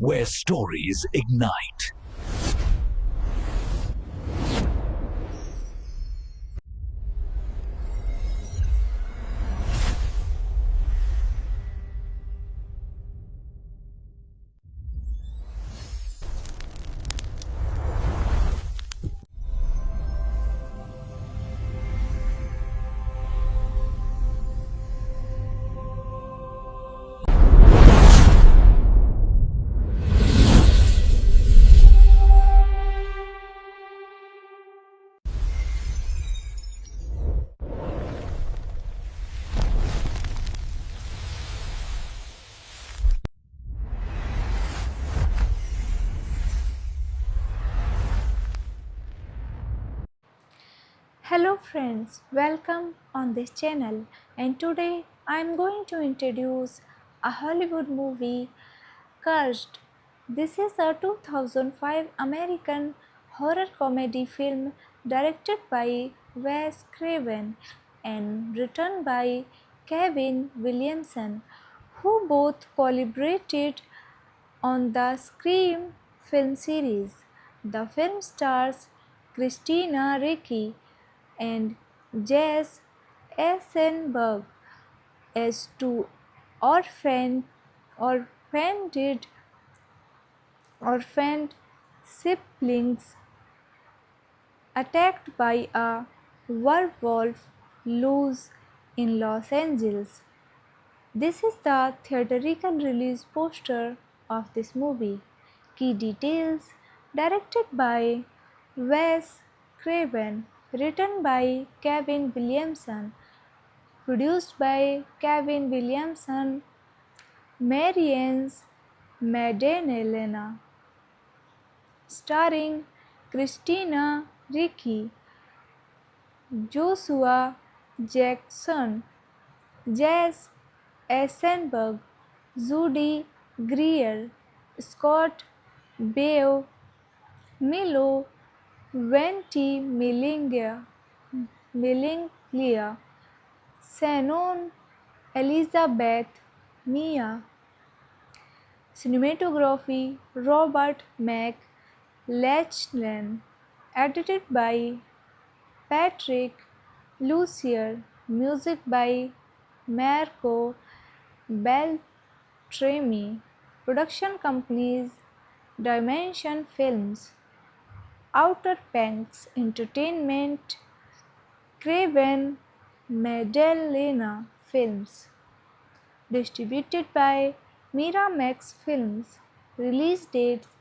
where stories ignite. Hello friends, welcome on this channel, and today I am going to introduce a Hollywood movie, Cursed. This is a 2005 American horror comedy film directed by Wes Craven and written by Kevin Williamson, who both collaborated on the Scream film series. The film stars Christina Ricci and Jess Eisenberg as two orphaned, orphaned, orphaned siblings attacked by a werewolf loose in Los Angeles. This is the theatrical release poster of this movie. Key details: directed by Wes Craven, written by Kevin Williamson, produced by Kevin Williamson, Marianne Maddalena, starring Christina Ricci, Joshua Jackson, Jess Eisenberg, Judy Greer, Scott Baio, Milo Ventimiglia, Shannon Elizabeth Mia. Cinematography Robert McLachlan. Edited by Patrick Lucier. Music by Marco Beltrami. Production companies Dimension Films, Outer Banks Entertainment, Craven Maddalena Films. Distributed by Miramax Films. Release dates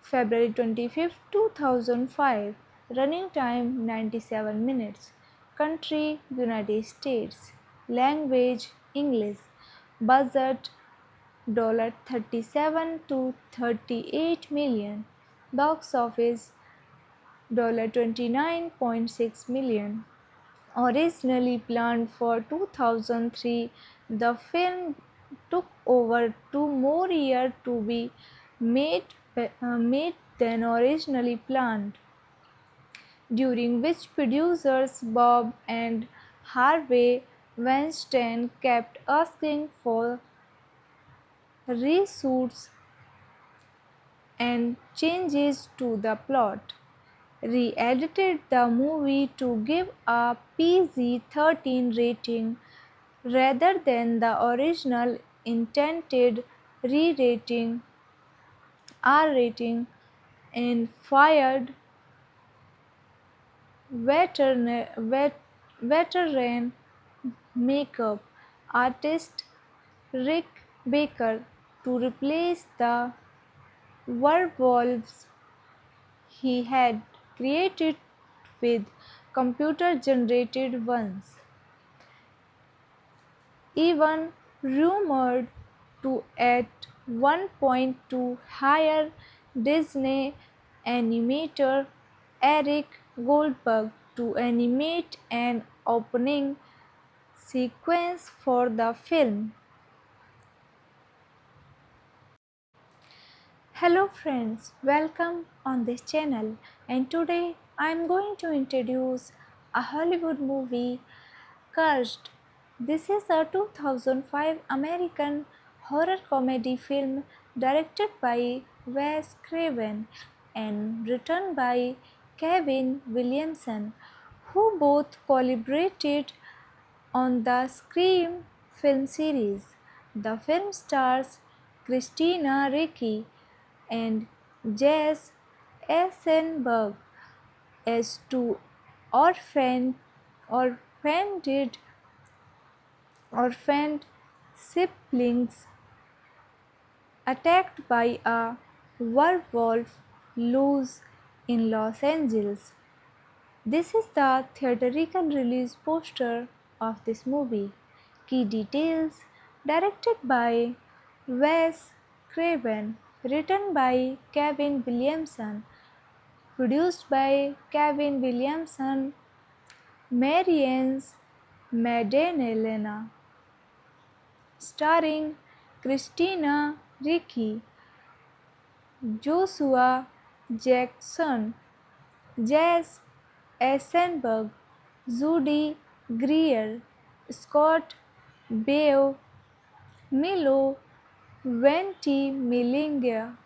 February 25, 2005. Running time 97 minutes. Country United States. Language English. Budget $37 to $38 million. Box office $29.6 million. Originally planned for 2003, the film took over 2 more years to be made than originally planned, during which producers Bob and Harvey Weinstein kept asking for reshoots and changes to the plot. Re-edited the movie to give a PG-13 rating rather than the original intended re-rating R rating, and fired veteran makeup artist Rick Baker to replace the werewolves he had created with computer generated ones. Even rumored to at one point to hire Disney animator Eric Goldberg to animate an opening sequence for the film. Hello friends, welcome on this channel, and today I am going to introduce a Hollywood movie, Cursed. This is a 2005 American horror comedy film directed by Wes Craven and written by Kevin Williamson, who both collaborated on the Scream film series. The film stars Christina Ricci and Jess Eisenberg as two orphaned, orphaned, orphaned siblings attacked by a werewolf loose in Los Angeles. This is the theatrical release poster of this movie. Key details: directed by Wes Craven, written by Kevin Williamson, produced by Kevin Williamson, Marianne Maddalena, starring Christina Ricci, Joshua Jackson, Jess Eisenberg, Judy Greer, Scott Baio, Milo Ventimiglia,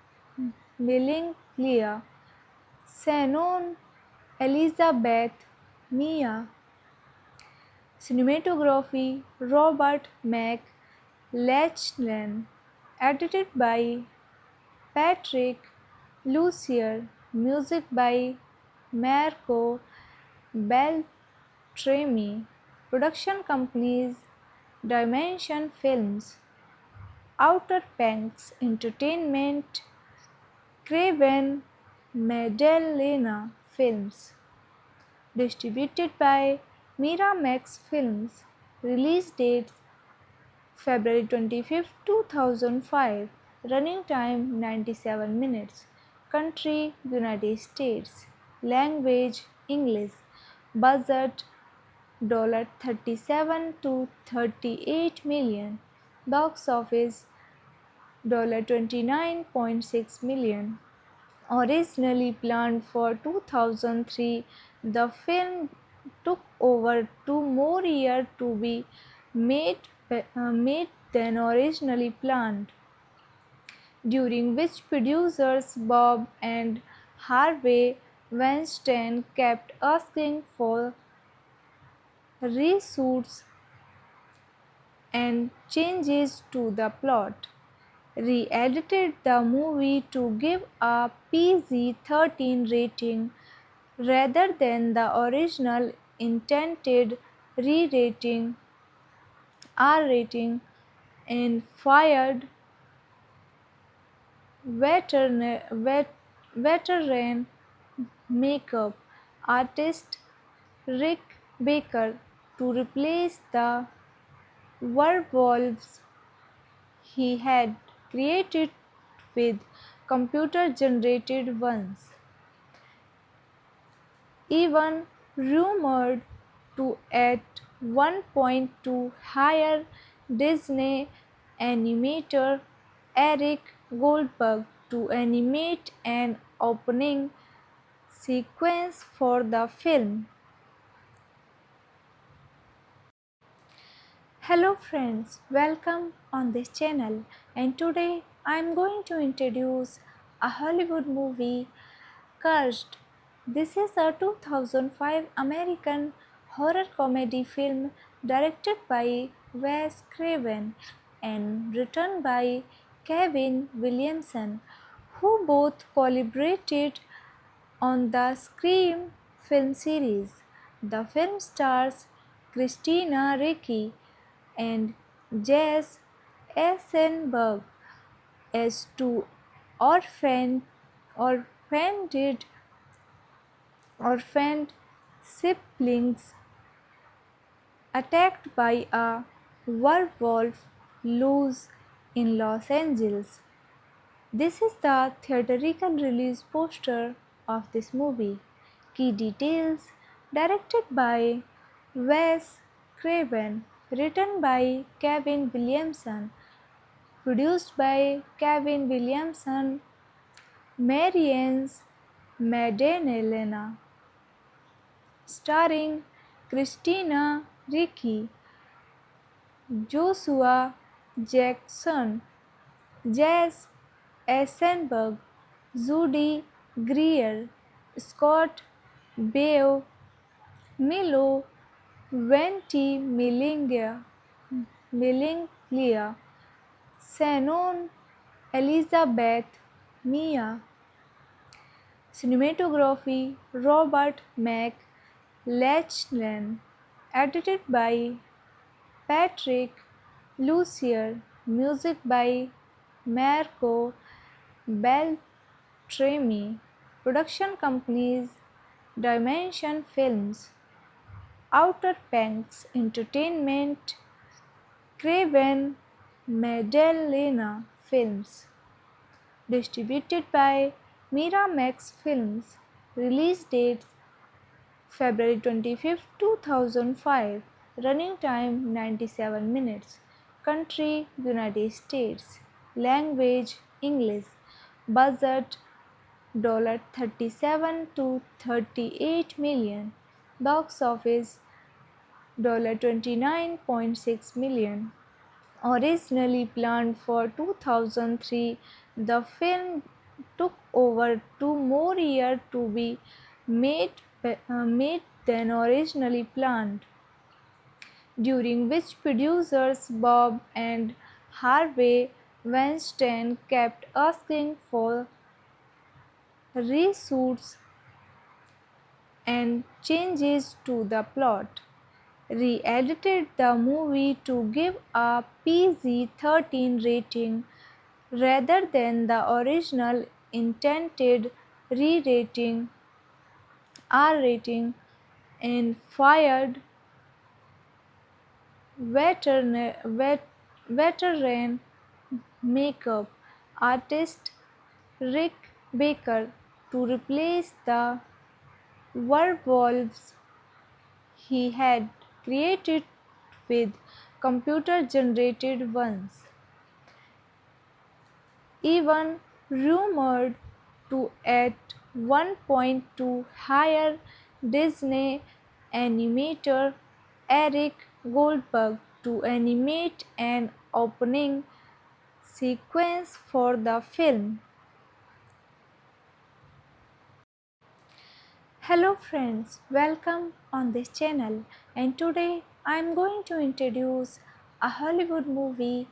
Shannon Elizabeth Mia, cinematography Robert McLachlan, edited by Patrick Lucier, music by Marco Beltrami, production companies Dimension Films, Outer Banks Entertainment, Craven Maddalena Films, distributed by Miramax Films, release dates February 25, 2005, running time 97 minutes, country United States, language English, budget $37 to 38 million, box office $29.6 million. Originally planned for 2003, the film took over 2 more years to be made than originally planned, during which producers Bob and Harvey Weinstein kept asking for reshoots and changes to the plot, re-edited the movie to give a PG-13 rating rather than the original intended re-rating R rating, and fired veteran makeup artist Rick Baker to replace the werewolves he had created with computer generated ones, even rumored to at one point to hire Disney animator Eric Goldberg to animate an opening sequence for the film. Hello friends, welcome on this channel, and today I am going to introduce a Hollywood movie, Cursed. This is a 2005 American horror comedy film directed by Wes Craven and written by Kevin Williamson, who both collaborated on the Scream film series. The film stars Christina Ricci and Jess Eisenberg as two orphaned, orphaned, orphaned siblings attacked by a werewolf loose in Los Angeles. This is the theatrical release poster of this movie. Key details: directed by Wes Craven, written by Kevin Williamson, produced by Kevin Williamson, Marianne Maddalena, starring Christina Ricci, Joshua Jackson, Jess Eisenberg, Judy Greer, Scott Baio, Milo Ventimiglia, Shannon Elizabeth Mia. Cinematography Robert McLachlan. Edited by Patrick Lucier. Music by Marco Beltrami. Production companies Dimension Films, Outer Banks Entertainment, Craven Madalena Films. Distributed by Miramax Films. Release dates February 25, 2005. Running time 97 minutes. Country United States. Language English. Budget $37 to 38 million. Box office $29.6 million. Originally planned for 2003, the film took over 2 more years to be made than originally planned, during which producers Bob and Harvey Weinstein kept asking for reshoots and changes to the plot. Re-edited the movie to give a PG-13 rating rather than the original intended re-rating R rating, and fired veteran makeup artist Rick Baker to replace the werewolves he had created with computer-generated ones. Even rumored to at one point to hire Disney animator Eric Goldberg to animate an opening sequence for the film. Hello friends, welcome on this channel, and today I am going to introduce a Hollywood movie,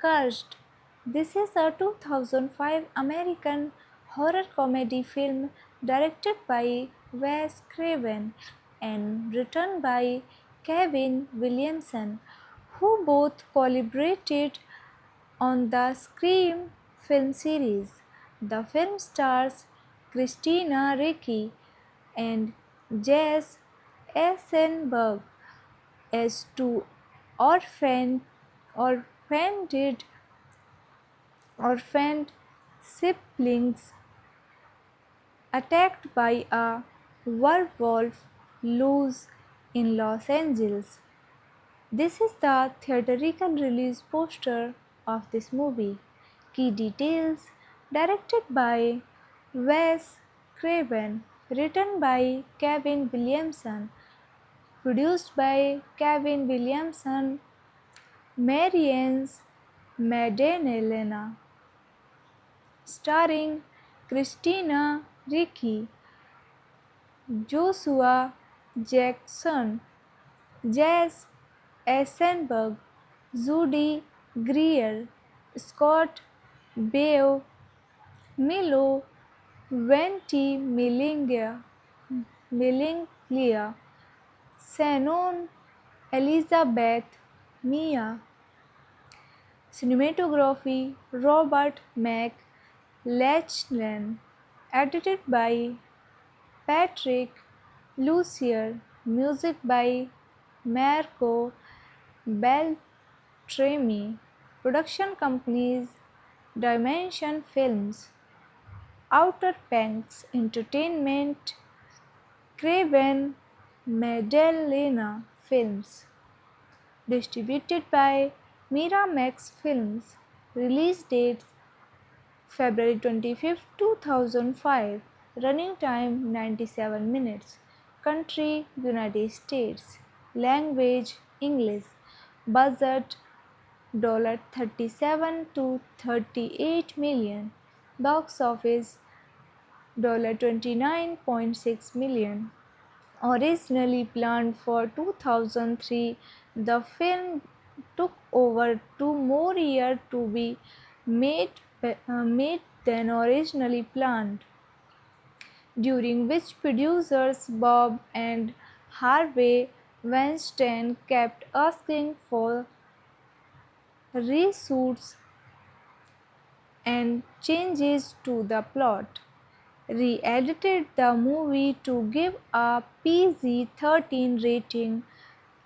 Cursed. This is a 2005 American horror comedy film directed by Wes Craven and written by Kevin Williamson, who both collaborated on the Scream film series. The film stars Christina Ricci and Jesse Eisenberg as two orphaned orphaned orphaned siblings attacked by a werewolf loose in Los Angeles. This is the theatrical release poster of this movie. Key details: directed by Wes Craven, written by Kevin Williamson, produced by Kevin Williamson, Marianne Maddalena, starring Christina Ricci, Joshua Jackson, Jesse Eisenberg, Judy Greer, Scott Baio, Milo Ventimiglia, Shannon Elizabeth Mia. Cinematography Robert McLachlan. Edited by Patrick Lucier. Music by Marco Beltrami. Production companies Dimension Films, Outer Banks Entertainment, Craven Madalena Films. Distributed by Miramax Films. Release dates February 25, 2005. Running time 97 minutes. Country United States. Language English. Budget $37 to 38 million. Box office $29.6 million. Originally planned for 2003, the film took over 2 more years to be made than originally planned, during which producers Bob and Harvey Weinstein kept asking for reshoots and changes to the plot, re-edited the movie to give a PG-13 rating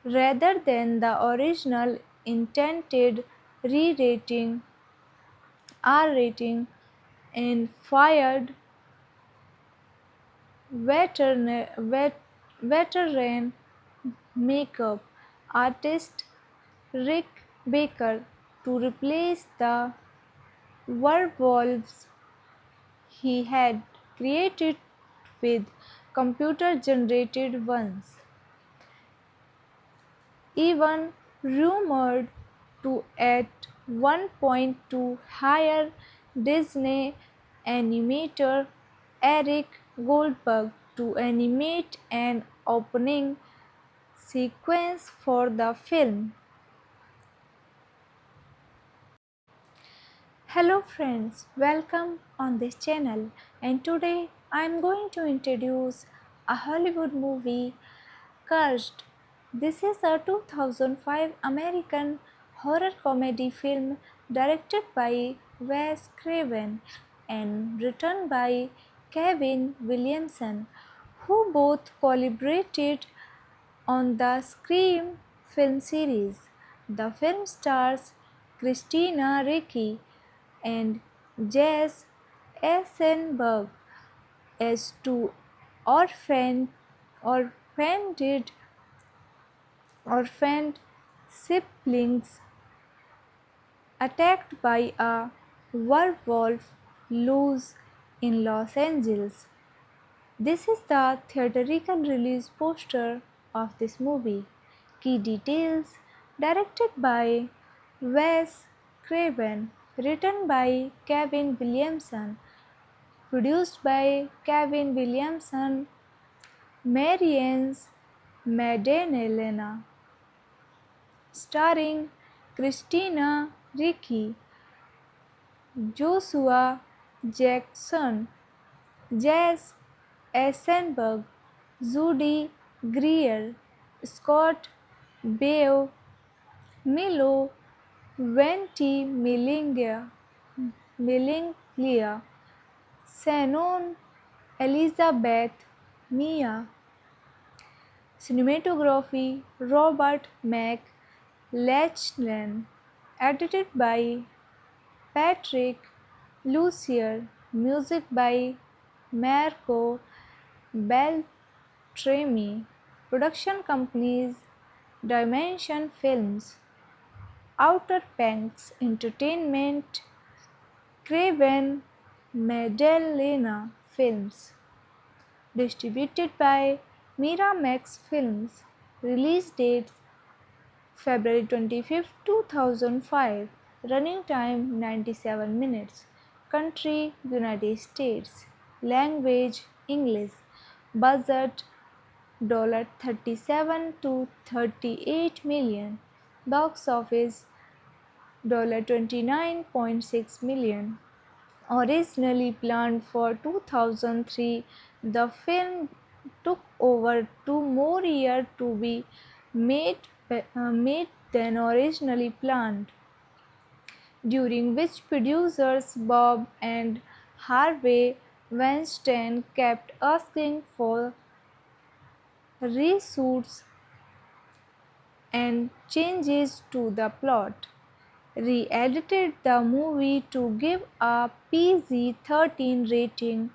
rather than the original intended re-rating R rating, and fired veteran makeup artist Rick Baker to replace the werewolves he had created with computer generated ones, even rumored to at one point to hire Disney animator Eric Goldberg to animate an opening sequence for the film. Hello friends, welcome on this channel, and today I am going to introduce a Hollywood movie, Cursed. This is a 2005 American horror comedy film directed by Wes Craven and written by Kevin Williamson, who both collaborated on the Scream film series. The film stars Christina Ricci and Jess Eisenberg as two orphaned, orphaned, orphaned siblings attacked by a werewolf loose in Los Angeles. This is the theatrical release poster of this movie. Key details: directed by Wes Craven, written by Kevin Williamson, produced by Kevin Williamson, Marianne Maddalena, starring Christina Ricci, Joshua Jackson, Jess Eisenberg, Judy Greer, Scott Baio, Milo Ventimiglia, Shannon Elizabeth Mia. Cinematography Robert McLachlan. Edited by Patrick Lucier. Music by Marco Beltrami. Production companies Dimension Films, Outer Banks Entertainment, Craven Maddalena Films. Distributed by Miramax Films. Release dates February 25, 2005. Running time 97 minutes. Country United States. Language English. Budget $37 to $38 million. Box office $29.6 million. Originally planned for 2003, the film took over 2 more years to be made than originally planned, during which producers Bob and Harvey Weinstein kept asking for reshoots and changes to the plot, re-edited the movie to give a PG-13 rating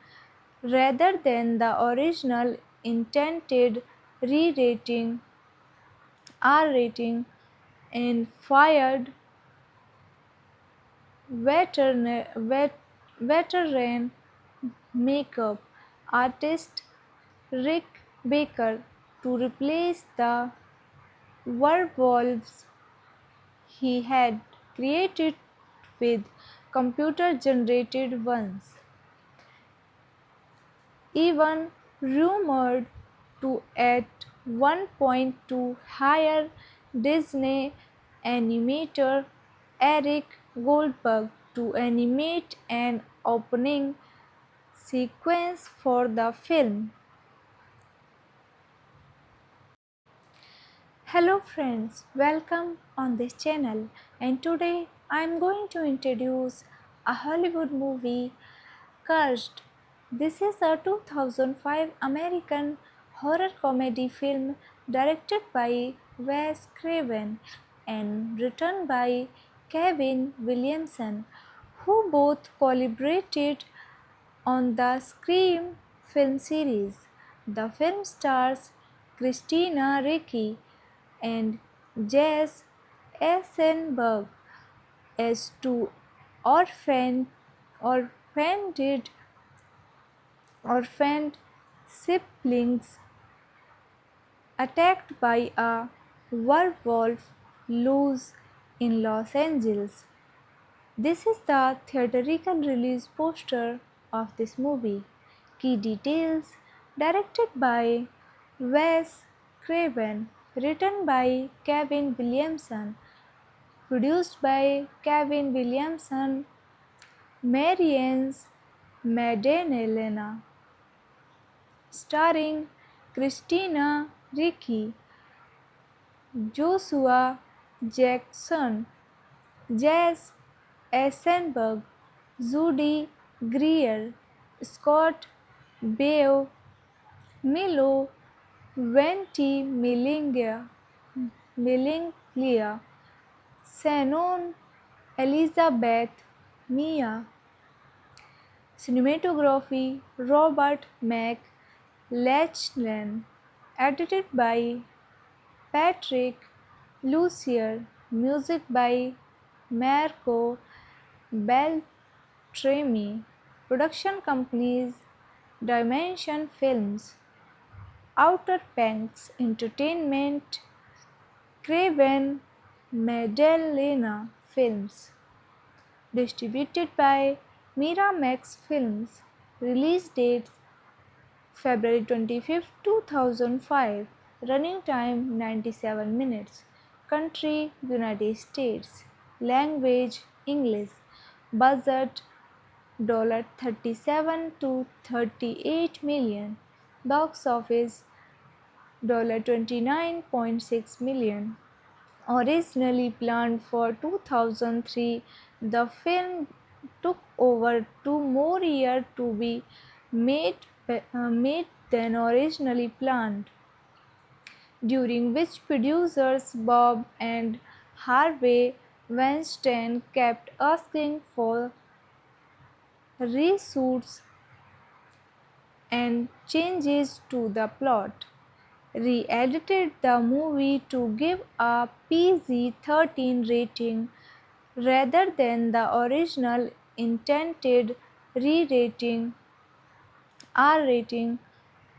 rather than the original intended re-rating R rating, and fired veteran makeup artist Rick Baker to replace the werewolves he had created with computer generated ones, even rumored to at one point to hire Disney animator Eric Goldberg to animate an opening sequence for the film. Hello friends, welcome on this channel, and today I am going to introduce a Hollywood movie, Cursed. This is a 2005 American horror comedy film directed by Wes Craven and written by Kevin Williamson, who both collaborated on the Scream film series. The film stars Christina Ricci and Jesse Eisenberg as two orphaned, orphaned, orphaned siblings attacked by a werewolf loose in Los Angeles. This is the theatrical release poster of this movie. Key details: directed by Wes Craven, written by Kevin Williamson, produced by Kevin Williamson, Marianne Maddalena, starring Christina Ricci, Joshua Jackson, Jesse Eisenberg, Judy Greer, Scott Baio, Milo Ventimiglia, Shannon Elizabeth Mia. Cinematography Robert McLachlan. Edited by Patrick Lucier. Music by Marco Beltrami. Production companies Dimension Films, Outer Banks Entertainment, Craven Maddalena Films. Distributed by Miramax Films. Release dates February 25, 2005. Running time 97 minutes. Country United States. Language English. Budget $37 to 38 million. Box office $29.6 million. Originally planned for 2003, the film took over 2 more years to be made than originally planned, during which producers Bob and Harvey Weinstein kept asking for reshoots and changes to the plot, re-edited the movie to give a PG-13 rating rather than the original intended re-rating R rating,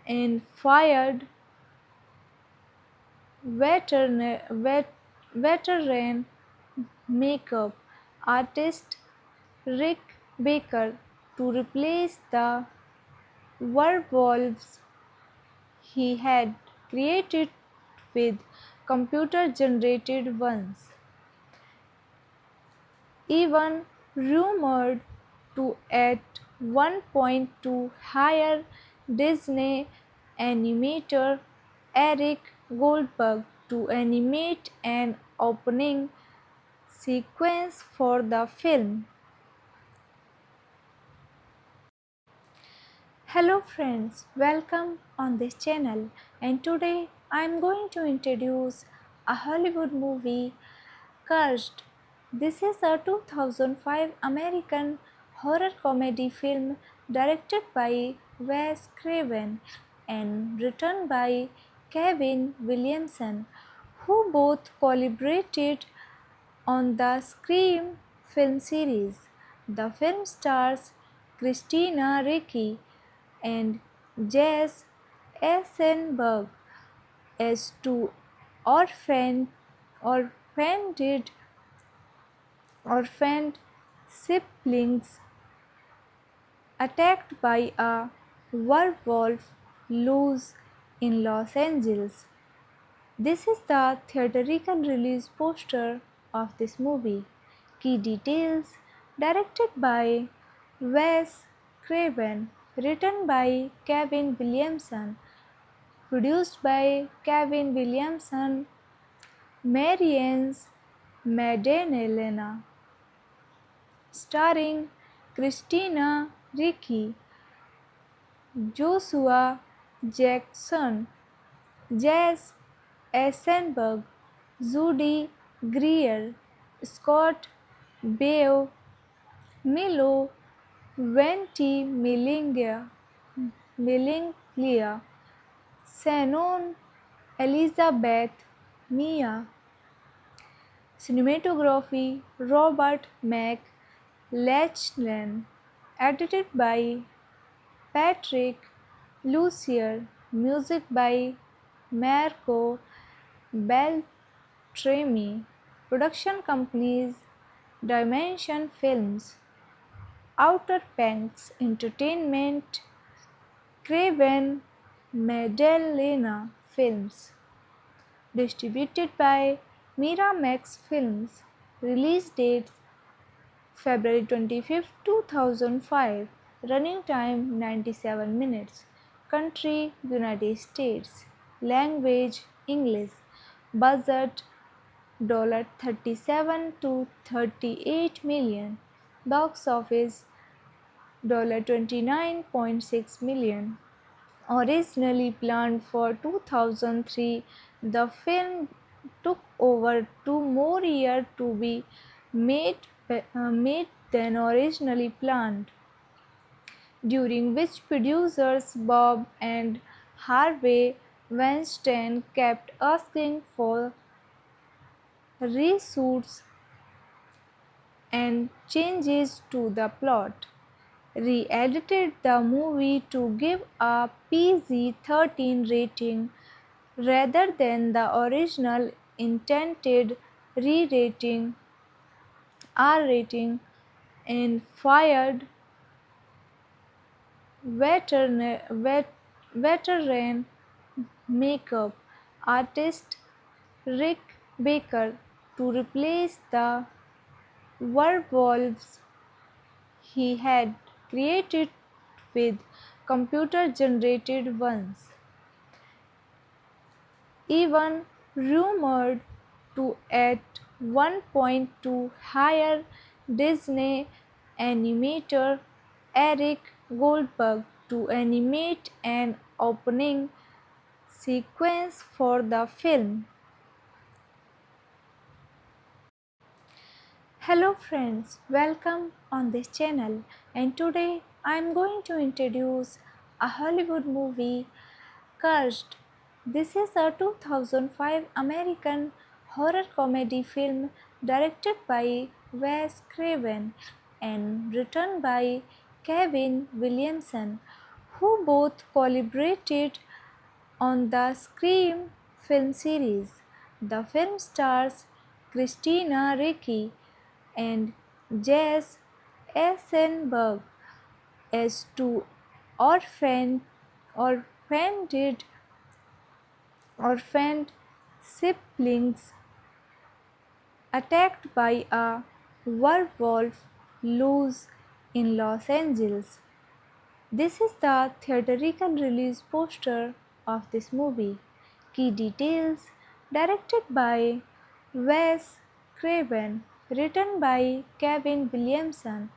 and fired veteran makeup artist Rick Baker to replace the werewolves he had created with computer generated ones, even rumored to at one point to hire Disney animator Eric Goldberg to animate an opening sequence for the film. Hello friends, welcome on this channel, and today I am going to introduce a Hollywood movie, Cursed. This is a 2005 American horror comedy film directed by Wes Craven and written by Kevin Williamson, who both collaborated on the Scream film series. The film stars Christina Ricci and Jesse Eisenberg as two orphaned orphaned orphaned siblings attacked by a werewolf loose in Los Angeles. This is the theatrical release poster of this movie. Key details: directed by Wes Craven, written by Kevin Williamson, produced by Kevin Williamson, Marianne Maddalena, starring Christina Ricci, Joshua Jackson, Jess Eisenberg, Judy Greer, Scott Baio, Milo Ventimiglia, Shannon Elizabeth Mia, cinematography Robert McLachlan, edited by Patrick Lucier, music by Marco Beltrami, production companies Dimension Films, Outer Banks Entertainment, Craven Maddalena Films, distributed by Miramax Films, release dates February 25, 2005, running time 97 minutes, country United States, language English, budget $37 to 38 million, box office $29.6 million. Originally planned for 2003, the film took over 2 more years to be made than originally planned, during which producers Bob and Harvey Weinstein kept asking for reshoots and changes to the plot, re-edited the movie to give a PG-13 rating rather than the original intended re-rating R rating, and fired veteran makeup artist Rick Baker to replace the werewolves he had created with computer generated ones, even rumored to at one point to hire Disney animator Eric Goldberg to animate an opening sequence for the film. Hello friends, welcome on this channel, and today I am going to introduce a Hollywood movie, Cursed. This is a 2005 American horror comedy film directed by Wes Craven and written by Kevin Williamson, who both collaborated on the Scream film series. The film stars Christina Ricci and Jess Eisenberg as two orphaned orphaned orphaned siblings attacked by a werewolf loose in Los Angeles. This is the theatrical release poster of this movie. Key details: directed by Wes Craven, written by Kevin Williamson,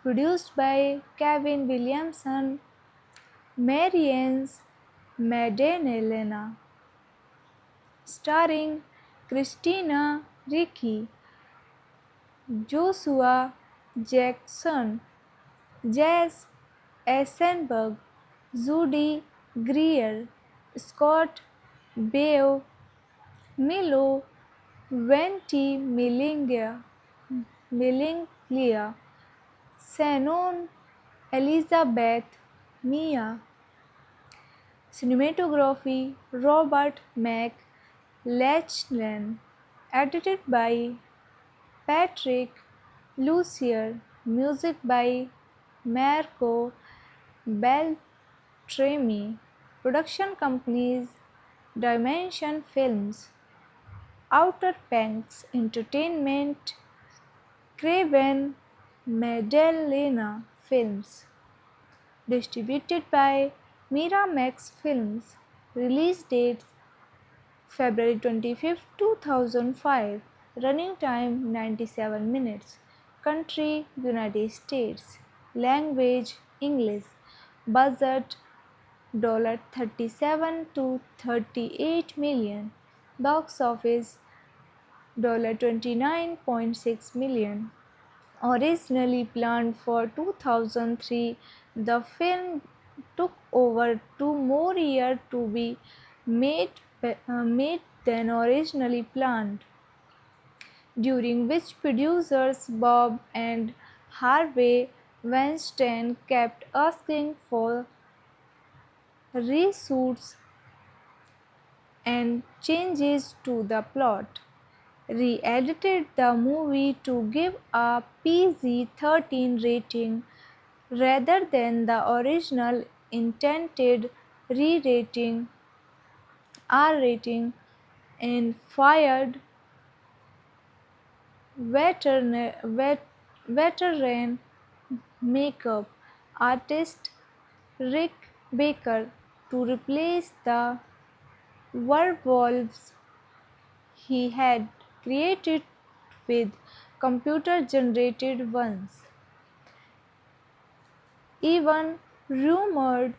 produced by Kevin Williamson, Marianne Maddalena, starring Christina Ricci, Joshua Jackson, Jess Eisenberg, Judy Greer, Scott Baio, Milo Ventimiglia, Shannon Elizabeth Mia, cinematography Robert McLachlan, edited by Patrick Lucier, music by Marco Beltrami, production companies Dimension Films, Outer Banks Entertainment, Craven Madalena Films, distributed by Miramax Films, release dates February 25, 2005, running time 97 minutes, country United States, language English, budget 37 to 38 million, box office 29.6 million. Originally planned for 2003, the film took over 2 more years to be made than originally planned, during which producers Bob and Harvey Weinstein kept asking for reshoots and changes to the plot, re-edited the movie to give a PG-13 rating rather than the original intended re-rating R rating, and fired veteran makeup artist Rick Baker to replace the werewolves he had created with computer generated ones, even rumored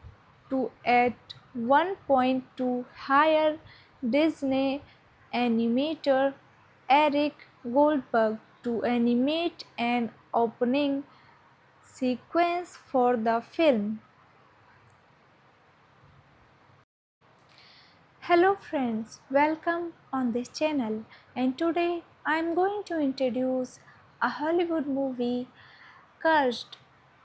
to at one point to hire Disney animator Eric Goldberg to animate an opening sequence for the film. Hello friends, welcome on this channel, and today I am going to introduce a Hollywood movie, Cursed.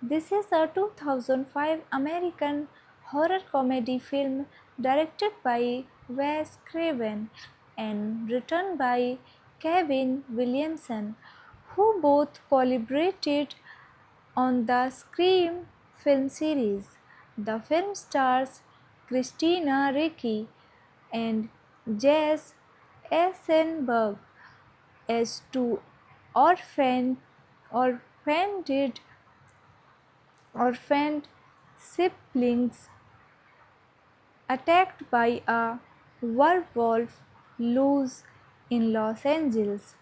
This is a 2005 American horror comedy film directed by Wes Craven and written by Kevin Williamson, who both collaborated on the Scream film series. The film stars Christina Ricci and Jess Eisenberg as two orphaned, orphaned, orphaned siblings attacked by a werewolf loose in Los Angeles.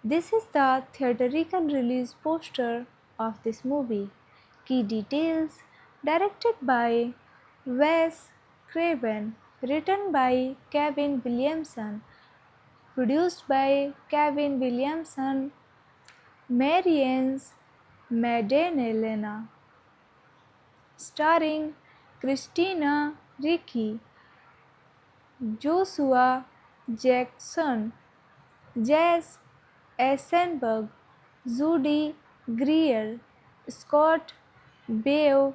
This is the theatrical release poster of this movie. Key details: directed by Wes Craven, written by Kevin Williamson, produced by Kevin Williamson, Marianne Maddalena, starring Christina Ricci, Joshua Jackson, Jess Eisenberg, Judy Greer, Scott Baio,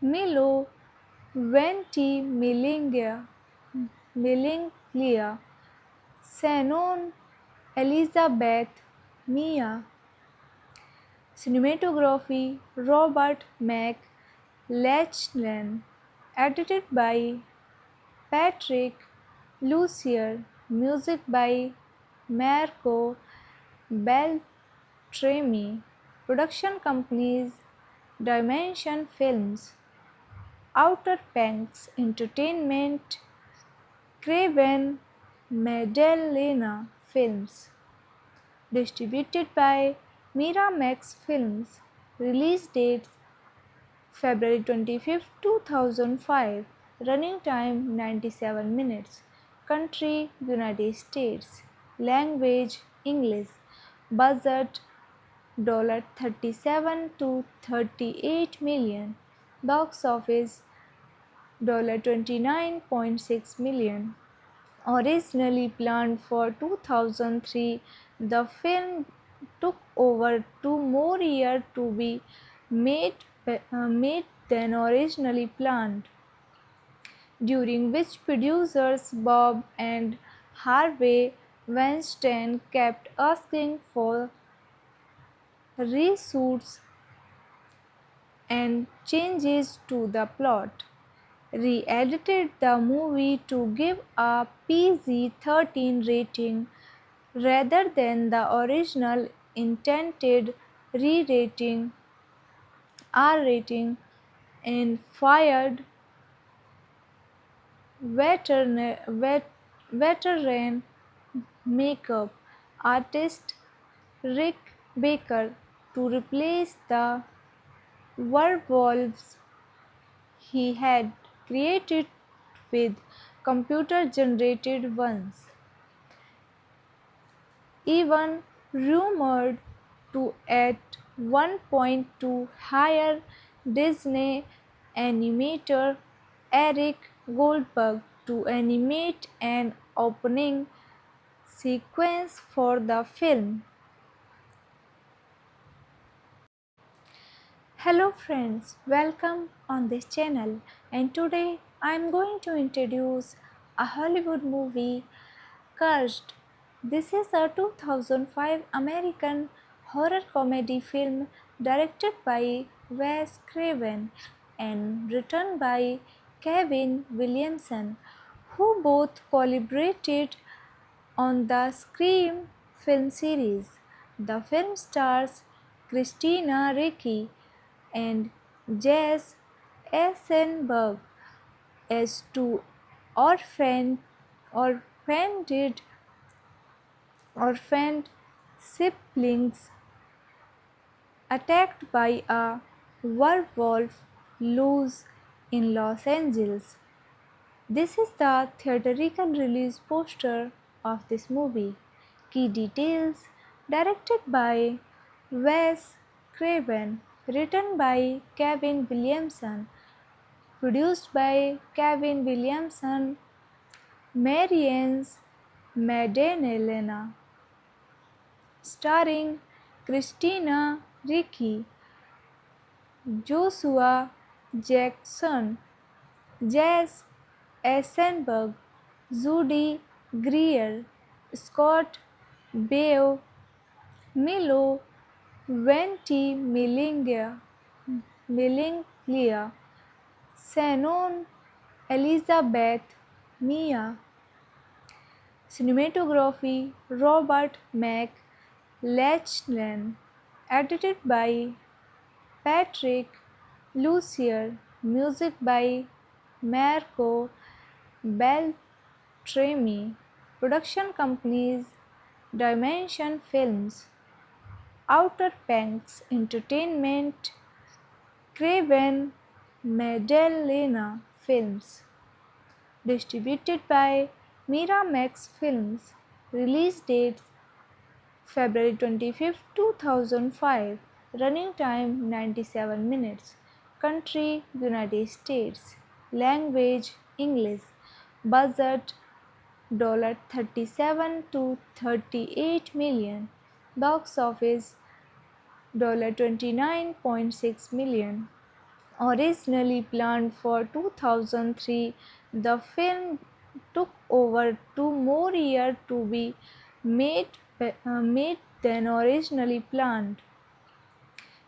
Milo Ventimiglia, Shannon Elizabeth Mia. Cinematography Robert McLachlan. Edited by Patrick Lucier. Music by Marco Beltrami. Production companies Dimension Films, Outer Banks Entertainment, Craven Madalena Films. Distributed by Miramax Films. Release dates February 25, 2005. Running time 97 minutes. Country United States. Language English. Budget $37 to 38 million. Box office $29.6 million. Originally planned for 2003, the film took over 2 more years to be made than originally planned, during which producers Bob and Harvey Weinstein kept asking for reshoots and changes to the plot, re-edited the movie to give a PG-13 rating rather than the original intended re-rating R rating, and fired veteran makeup artist Rick Baker to replace the werewolves he had created with computer generated ones, even rumored to at one point to hire Disney animator Eric Goldberg to animate an opening sequence for the film. Hello friends, welcome on this channel, and today I am going to introduce a Hollywood movie, Cursed. This is a 2005 American horror comedy film directed by Wes Craven and written by Kevin Williamson, who both collaborated on the Scream film series. The film stars Christina Ricci and Jess Eisenberg as two orphaned, orphaned, orphaned siblings attacked by a werewolf loose in Los Angeles. This is the theatrical release poster of this movie. Key details: directed by Wes Craven, written by Kevin Williamson, produced by Kevin Williamson, Marianne Maddalena, starring Christina Ricci, Joshua Jackson, Jess Eisenberg, Judy Greer, Scott Baio, Milo Ventimiglia, Shannon Elizabeth Mia, cinematography Robert McLachlan, edited by Patrick Lucier, music by Marco Beltrami, production companies Dimension Films, Outer Banks Entertainment, Craven Maddalena Films, distributed by Miramax Films, release dates February 25, 2005, running time 97 minutes, country United States, language English, budget $37 to $38 million, box office $29.6 million. Originally planned for 2003, the film took over 2 more years to be made, made than originally planned,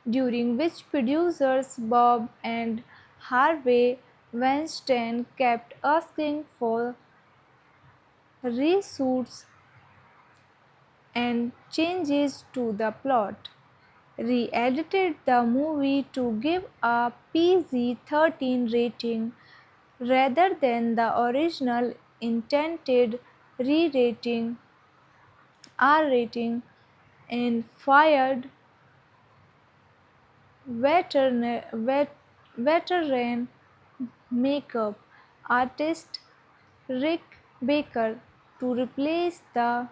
during which producers Bob and Harvey Weinstein kept asking for reshoots and changes to the plot, re-edited the movie to give a PG-13 rating rather than the original intended re-rating R rating, and fired veteran makeup artist Rick Baker to replace the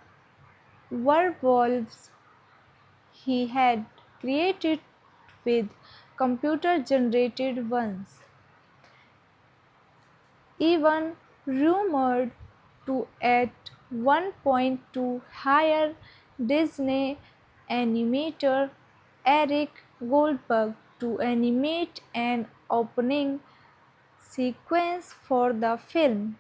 werewolves he had created with computer generated ones, even rumored to at one point to hire Disney animator Eric Goldberg to animate an opening sequence for the film.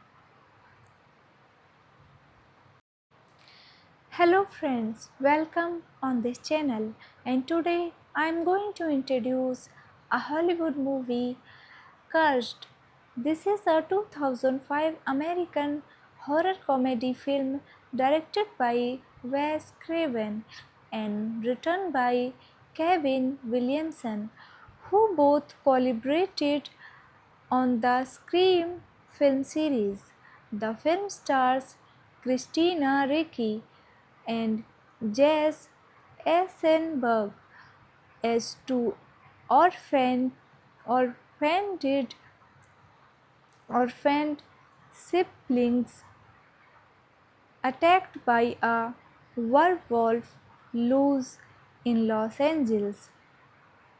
Hello friends, welcome on this channel, and today I am going to introduce a Hollywood movie, Cursed. This is a 2005 American horror comedy film directed by Wes Craven and written by Kevin Williamson, who both collaborated on the Scream film series. The film stars Christina Ricci and Jess Eisenberg as two orphaned, orphaned, orphaned siblings attacked by a werewolf loose in Los Angeles.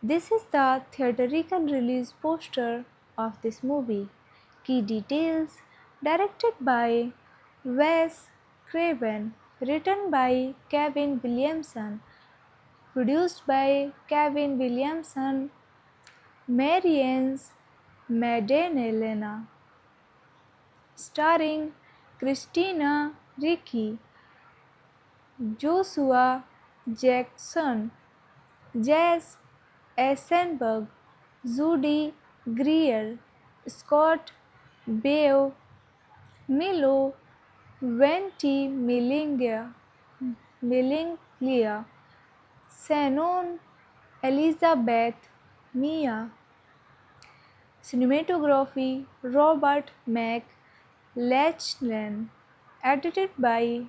This is the theatrical release poster of this movie. Key details: directed by Wes Craven, written by Kevin Williamson, produced by Kevin Williamson, Marianne Maddalena, starring Christina Ricci, Joshua Jackson, Jess Eisenberg, Judy Greer, Scott Baio, Milo Ventimiglia, Shannon Elizabeth Mia. Cinematography Robert McLachlan. Edited by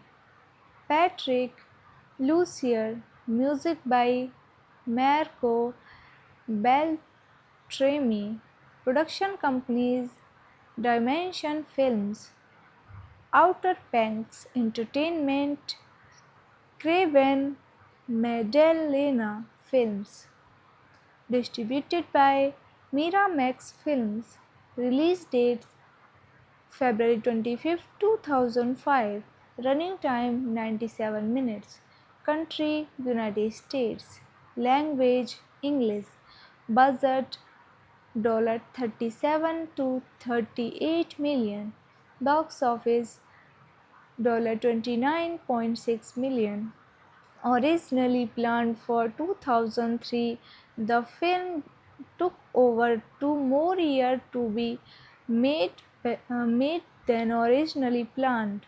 Patrick Lucier. Music by Marco Beltrami. Production companies Dimension Films, Outer Banks Entertainment, Craven Maddalena Films. Distributed by Miramax Films. Release dates February 25, 2005. Running time 97 minutes. Country United States. Language English. Budget $37 to 38 million. Box office $29.6 million. Originally planned for 2003, the film took over 2 more years to be made than originally planned,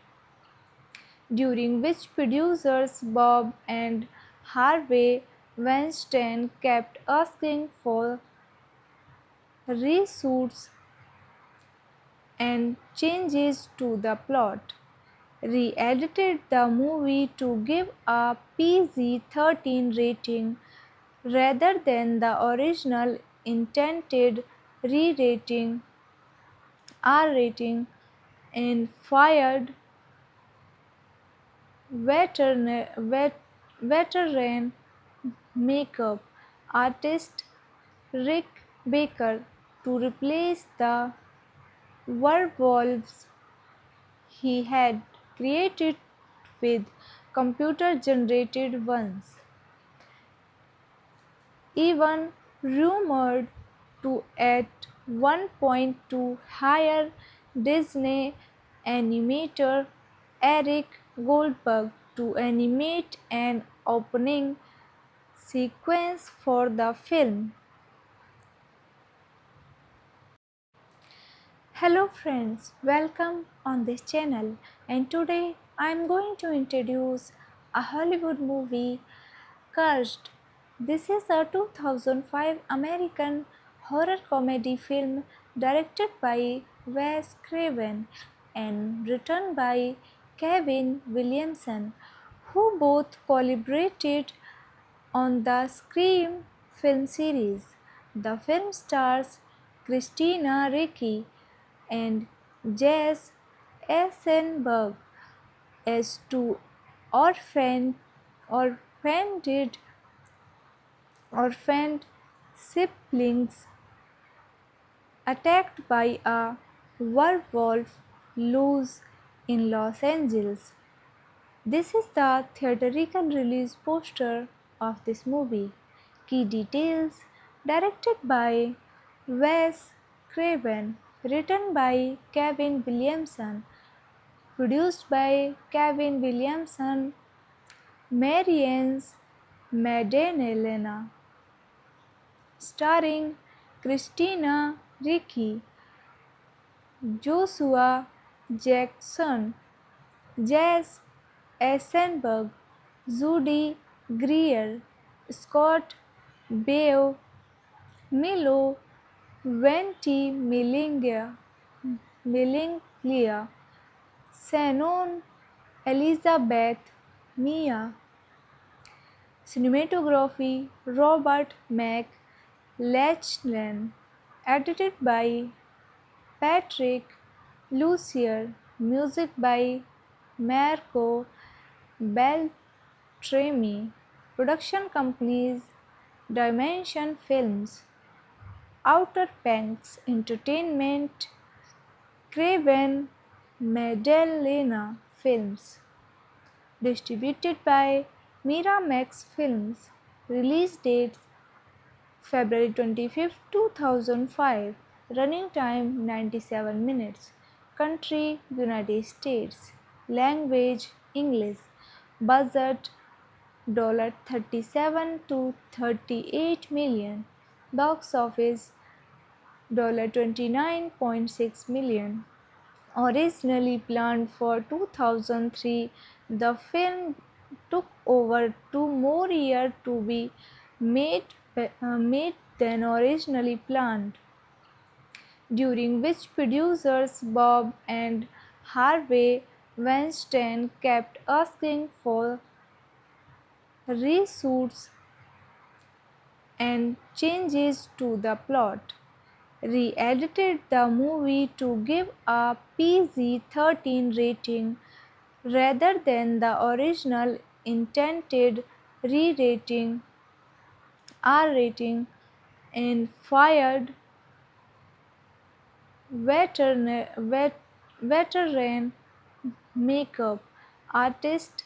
during which producers Bob and Harvey Weinstein kept asking for reshoots and changes to the plot. Re-edited the movie to give a PG-13 rating rather than the original intended re-rating R rating, and fired veteran makeup artist Rick Baker to replace the werewolves he had created with computer generated ones. Even rumored to at one point to hire Disney animator Eric Goldberg to animate an opening sequence for the film. Hello friends, welcome on this channel, and today I am going to introduce a Hollywood movie, Cursed. This is a 2005 American horror comedy film directed by Wes Craven and written by Kevin Williamson, who both collaborated on the Scream film series. The film stars Christina Ricci and Jess Eisenberg as two orphaned, orphaned, orphaned siblings attacked by a werewolf loose in Los Angeles. This is the theatrical release poster of this movie. Key details: directed by Wes Craven, written by Kevin Williamson, produced by Kevin Williamson, Marianne's Maddalena, starring Christina Ricci, Joshua Jackson, Jess Eisenberg, Judy Greer, Scott Baio, Milo Ventimiglia, Shannon Elizabeth Mia, cinematography Robert McLachlan, edited by Patrick Lucier, music by Marco Beltrami, production companies Dimension Films, Outer Banks Entertainment, Craven Madalena Films, distributed by Miramax Films, release dates February 25, 2005, running time 97 minutes, country United States, language English, budget $37 to 38 million, box office $29.6 million. Originally planned for 2003, the film took over 2 more years to be made than originally planned, during which producers Bob and Harvey Weinstein kept asking for reshoots and changes to the plot, re-edited the movie to give a PG-13 rating rather than the original intended re-rating R rating, and fired veteran makeup artist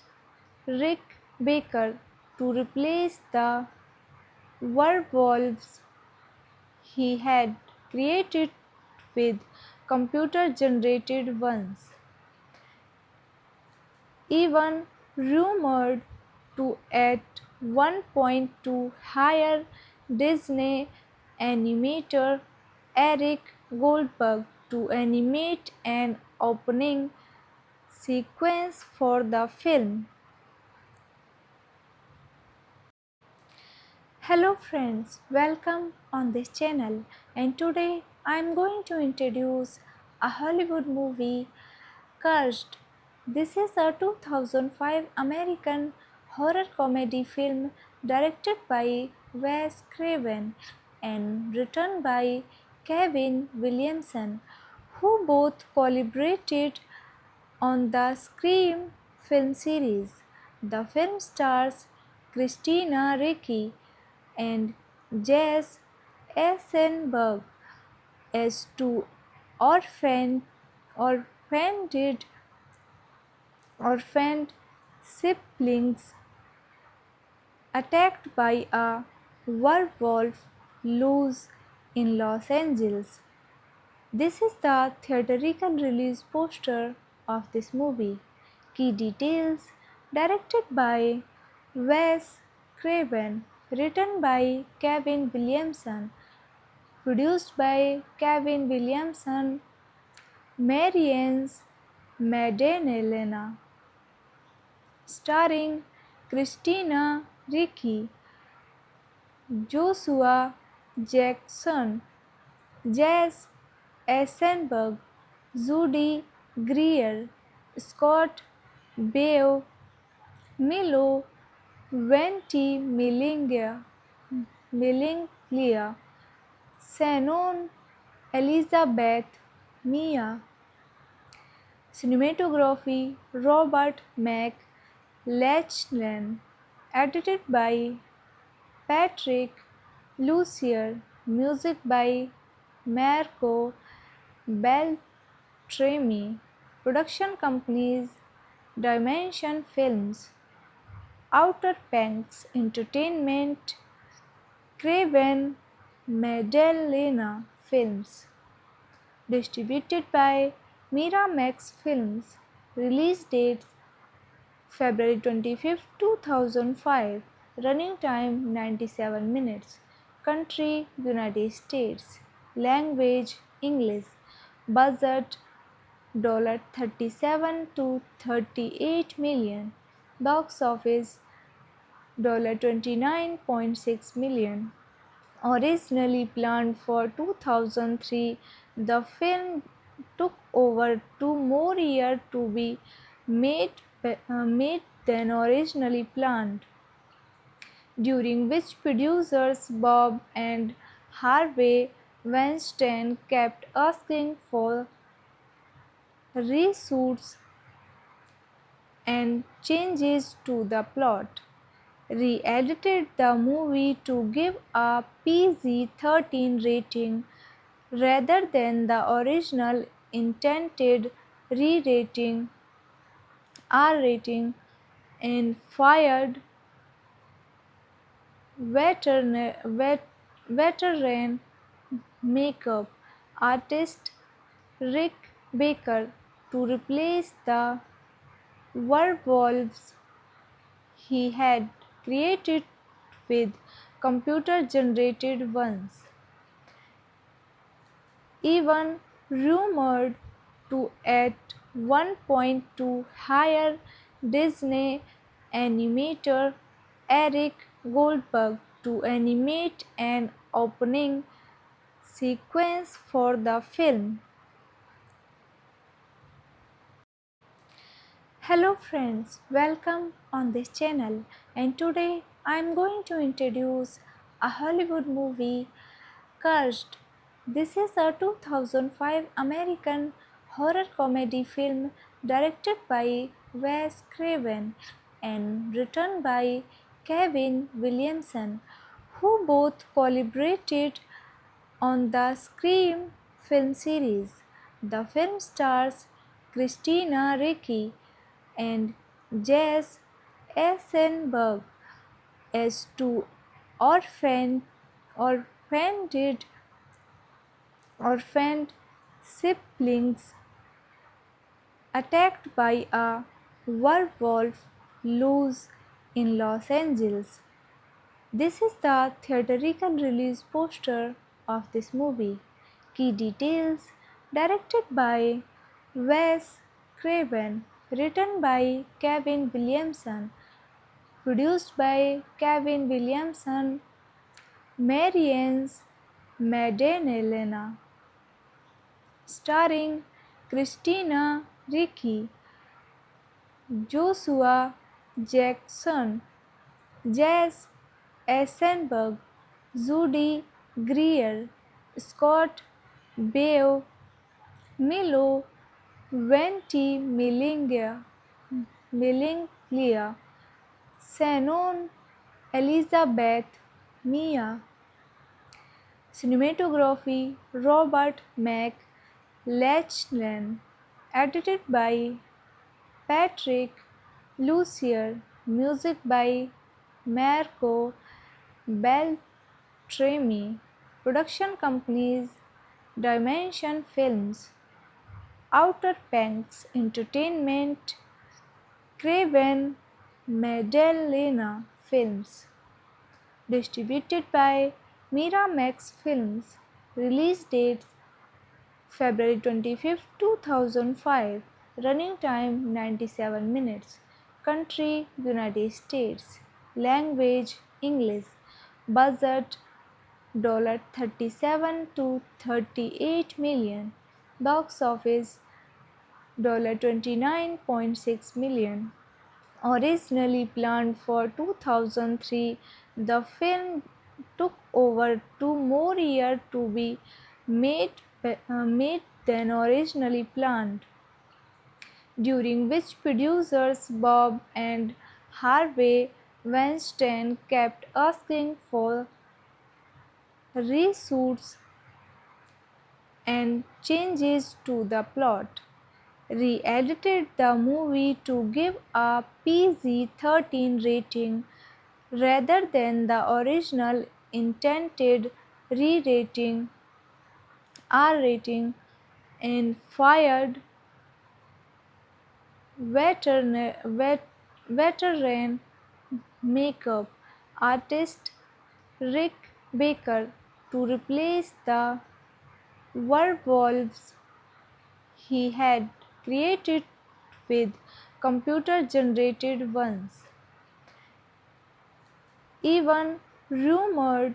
Rick Baker to replace the werewolves he had created with computer generated ones, even rumored to at one point to hire Disney animator Eric Goldberg to animate an opening sequence for the film. Hello friends, welcome on this channel, and today I am going to introduce a Hollywood movie, Cursed. This is a 2005 American horror comedy film directed by Wes Craven and written by Kevin Williamson, who both collaborated on the Scream film series. The film stars Christina Ricci and Jess Eisenberg as two orphaned, orphaned, orphaned siblings attacked by a werewolf loose in Los Angeles. This is the theatrical release poster of this movie. Key details: directed by Wes Craven, written by Kevin Williamson, produced by Kevin Williamson, Marianne's Maddalena, starring Christina Ricci, Joshua Jackson, Jess Eisenberg, Judy Greer, Scott Baio, Milo Ventimiglia, Shannon Elizabeth Mia, cinematography Robert McLachlan, edited by Patrick Lucier, music by Marco Beltrami, production companies Dimension Films, Outer Banks Entertainment, Craven Madalena Films, distributed by Miramax Films, release dates February 25, 2005. Running time 97 minutes. Country United States. Language English. Budget $37 to 38 million. Box office $29.6 million. Originally planned for 2003, the film took over 2 more years to be made than originally planned, during which producers Bob and Harvey Weinstein kept asking for reshoots and changes to the plot, re-edited the movie to give a PG-13 rating rather than the original intended re-rating R rating, and fired veteran makeup artist Rick Baker to replace the werewolves he had created with computer generated ones. Even rumored to at one point to hire Disney animator Eric Goldberg to animate an opening sequence for the film. Hello friends, welcome on this channel, and today I am going to introduce a Hollywood movie, Cursed. This is a 2005 American horror comedy film directed by Wes Craven and written by Kevin Williamson, who both collaborated on the Scream film series. The film stars Christina Ricci and Jess Eisenberg as two orphaned, orphaned, orphaned siblings attacked by a werewolf loose in Los Angeles. This is the theatrical release poster of this movie. Key details: directed by Wes Craven, written by Kevin Williamson, produced by Kevin Williamson, Marianne Maddalena, starring Christina Ricci, Joshua Jackson, Jess Eisenberg, Judy Greer, Scott Baio, Milo Ventimiglia, Shannon Elizabeth Mia. Cinematography Robert McLachlan. Edited by Patrick Lucier. Music by Marco Beltrami. Production companies Dimension Films, Outer Banks Entertainment, Craven Maddalena Films. Distributed by Miramax Films. Release dates February 25, 2005. Running time 97 minutes. Country United States. Language English. Budget $37 to 38 million. Box office $29.6 million. Originally planned for 2003, the film took over 2 more years to be made than originally planned, during which producers Bob and Harvey Weinstein kept asking for reshoots and changes to the plot, re-edited the movie to give a PG-13 rating rather than the original intended re-rating R rating, and fired veteran veteran makeup artist Rick Baker to replace the werewolves he had created with computer generated ones, even rumored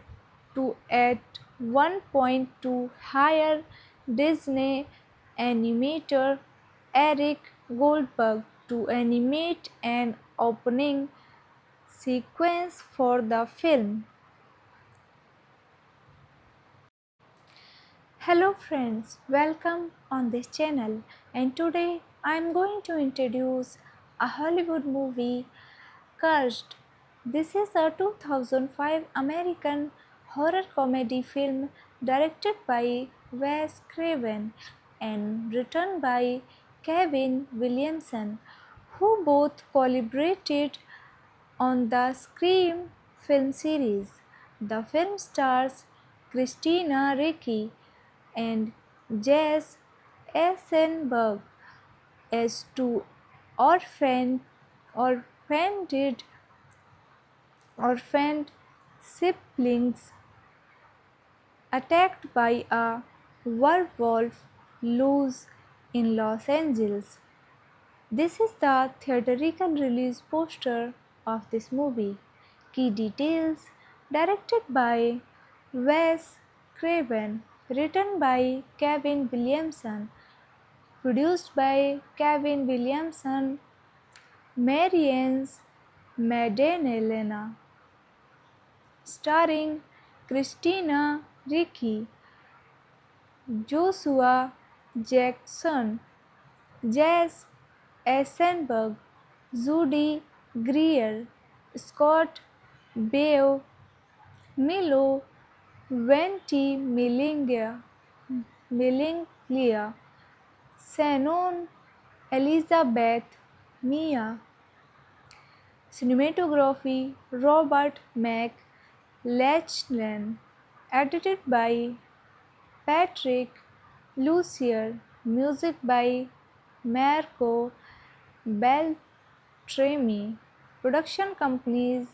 to at one point to hire Disney animator Eric Goldberg to animate an opening sequence for the film. Hello friends, welcome on this channel, and today I am going to introduce a Hollywood movie, Cursed. This is a 2005 American horror comedy film directed by Wes Craven and written by Kevin Williamson, who both collaborated on the Scream film series. The film stars Christina Ricci and Jess Eisenberg as two orphaned, orphaned, orphaned siblings attacked by a werewolf loose in Los Angeles. This is the theatrical release poster of this movie. Key details: directed by Wes Craven, written by Kevin Williamson, produced by Kevin Williamson, Marianne Maddalena, starring Christina Ricci, Joshua Jackson, Jess Eisenberg, Judy Greer, Scott Baio, Milo Ventimiglia, Shannon Elizabeth Mia, cinematography Robert McLachlan, edited by Patrick Lucier, music by Marco Beltrami, production companies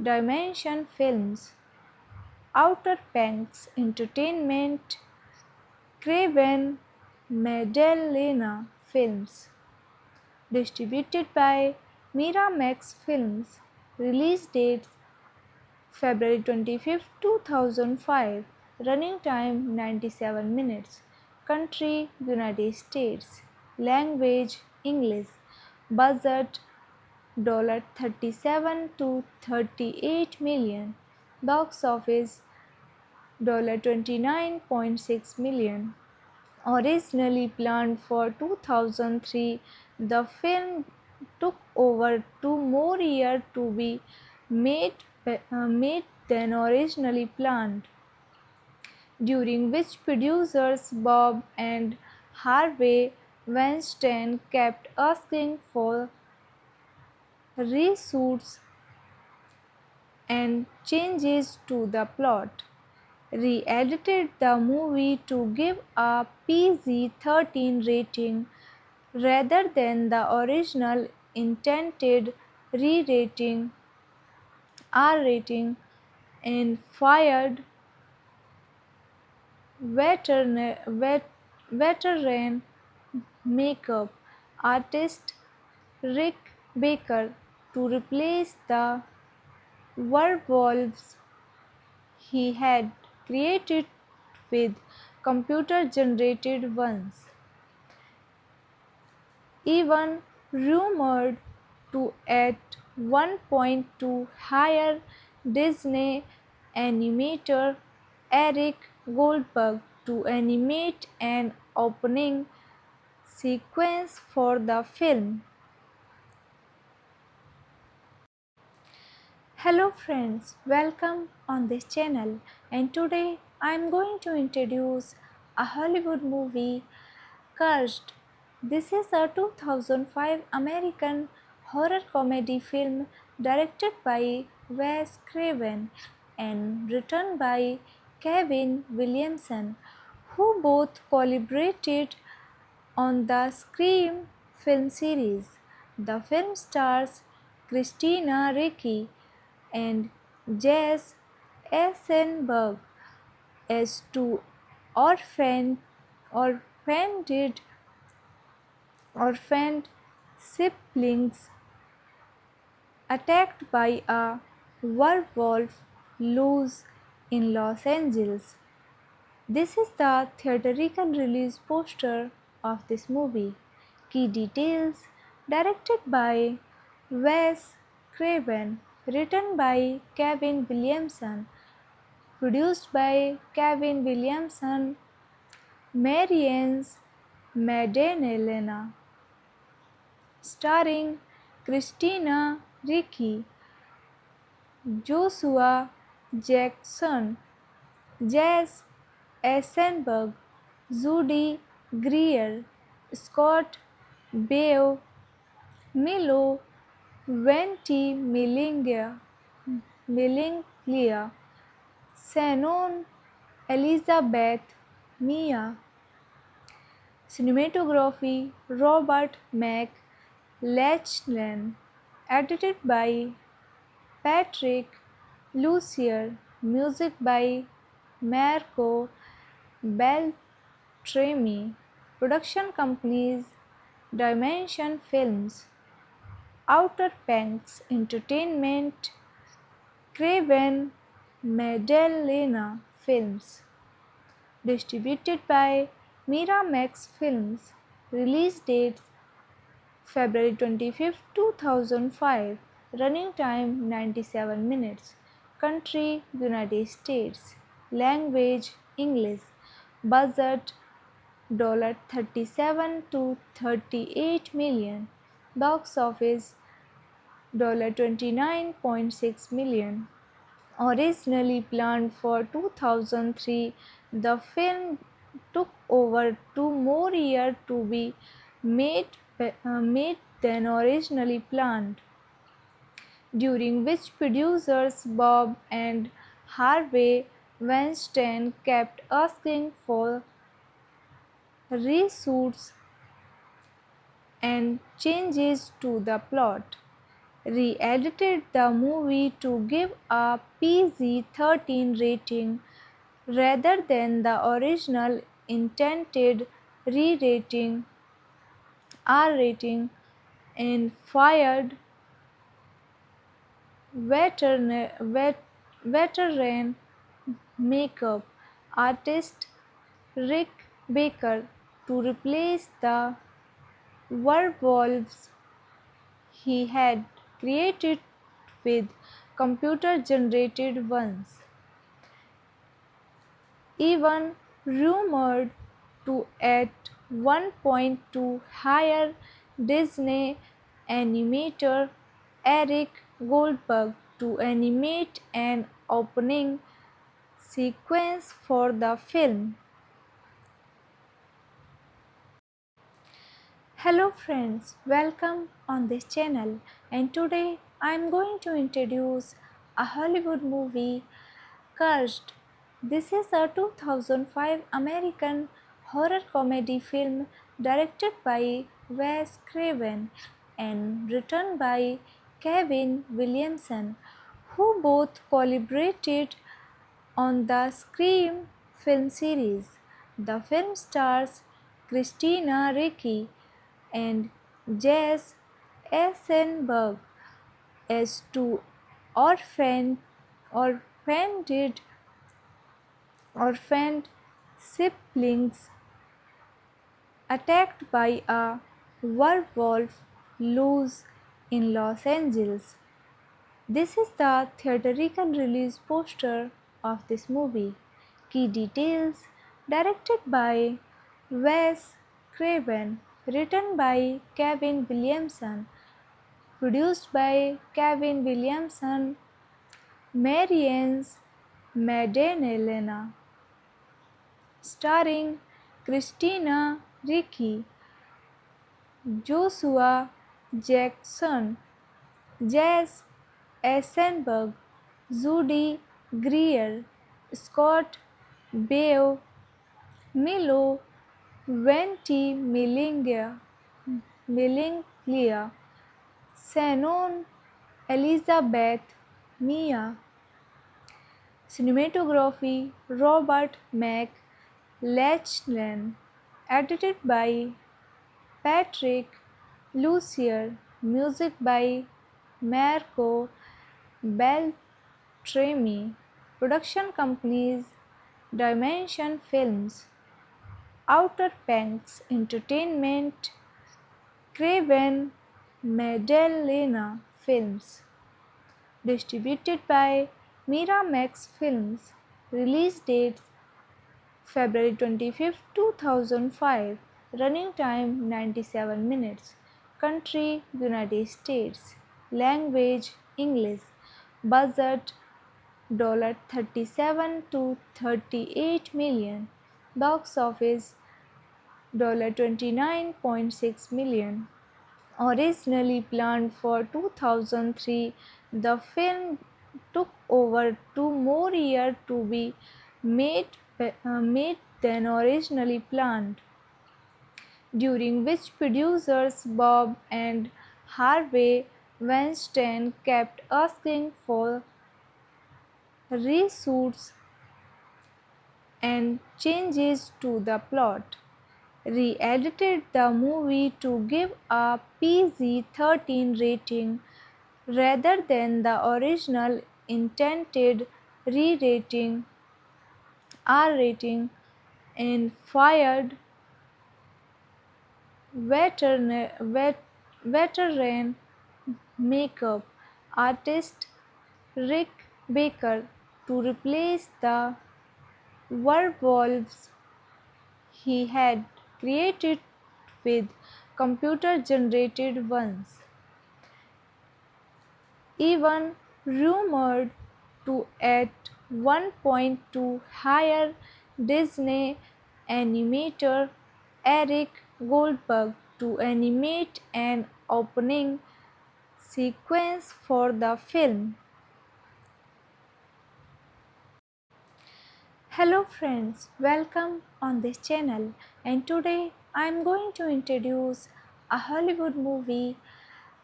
Dimension Films, Outer Banks Entertainment, Craven Maddalena Films, distributed by Miramax Films, release dates February 25, 2005, running time 97 minutes, country United States, language English, budget $37 to 38 million, box office $29.6 million. Originally planned for 2003, the film took over 2 more years to be made than originally planned, during which producers Bob and Harvey Weinstein kept asking for reshoots and changes to the plot, re-edited the movie to give a PG-13 rating rather than the original intended re-rating R rating, and fired veteran makeup artist Rick Baker to replace the werewolves he had created with computer generated ones, even rumored to at one point to hire Disney animator Eric Goldberg to animate an opening sequence for the film. Hello friends, welcome on this channel, and today I am going to introduce a Hollywood movie, Cursed. This is a 2005 American horror comedy film directed by Wes Craven and written by Kevin Williamson, who both collaborated on the Scream film series. The film stars Christina Ricci, and Jess Eisenberg as two orphaned, orphaned, orphaned siblings attacked by a werewolf loose in Los Angeles. This is the theatrical release poster of this movie. Key details: directed by Wes Craven, written by Kevin Williamson, produced by Kevin Williamson, Marianne Maddalena, starring Christina Ricci, Joshua Jackson, Jess Eisenberg, Judy Greer, Scott Baio, Milo Ventimiglia, Shannon Elizabeth Mia, cinematography Robert McLachlan, edited by Patrick Lucier, music by Marco Beltrami, production companies Dimension Films, Outer Banks Entertainment, Craven Maddalena Films, distributed by Miramax Films, release dates February 25, 2005, running time 97 minutes, country United States, language English, budget $37 to 38 million, box office $29.6 million. Originally planned for 2003, the film took over 2 more years to be made than originally planned, during which producers Bob and Harvey Weinstein kept asking for reshoots and changes to the plot, re-edited the movie to give a PG-13 rating rather than the original intended re-rating R rating, and fired veteran makeup artist Rick Baker to replace the werewolves he had created with computer generated ones, even rumored to at one point to hire Disney animator Eric Goldberg to animate an opening sequence for the film. Hello friends, welcome on this channel, and today I am going to introduce a Hollywood movie, Cursed. This is a 2005 American horror comedy film directed by Wes Craven and written by Kevin Williamson, who both collaborated on the Scream film series. The film stars Christina Ricci and Jess Eisenberg as two orphaned, orphaned, orphaned siblings attacked by a werewolf loose in Los Angeles. This is the theatrical release poster of this movie. Key details: directed by Wes Craven, written by Kevin Williamson, produced by Kevin Williamson, Marianne Maddalena, starring Christina Ricci, Joshua Jackson, Jess Eisenberg, Judy Greer, Scott Baio, Milo Ventimiglia, Shannon Elizabeth Mia. Cinematography Robert McLachlan. Edited by Patrick Lucier. Music by Marco Beltrami. Production companies Dimension Films, Outer Banks Entertainment, Craven Madalena Films. Distributed by Miramax Films. Release dates February 25, 2005. Running time 97 minutes. Country United States. Language English. Budget $37 to 38 million. Box office $29.6 million. Originally planned for 2003, the film took over 2 more years to be made than originally planned, during which producers Bob and Harvey Weinstein kept asking for reshoots and changes to the plot. Re-edited the movie to give a PG-13 rating rather than the original intended re-rating R rating, and fired veteran makeup artist Rick Baker to replace the werewolves he had created with computer generated ones. Even rumored to at one point to hire Disney animator Eric Goldberg to animate an opening sequence for the film. Hello friends, welcome on this channel, and today I am going to introduce a Hollywood movie,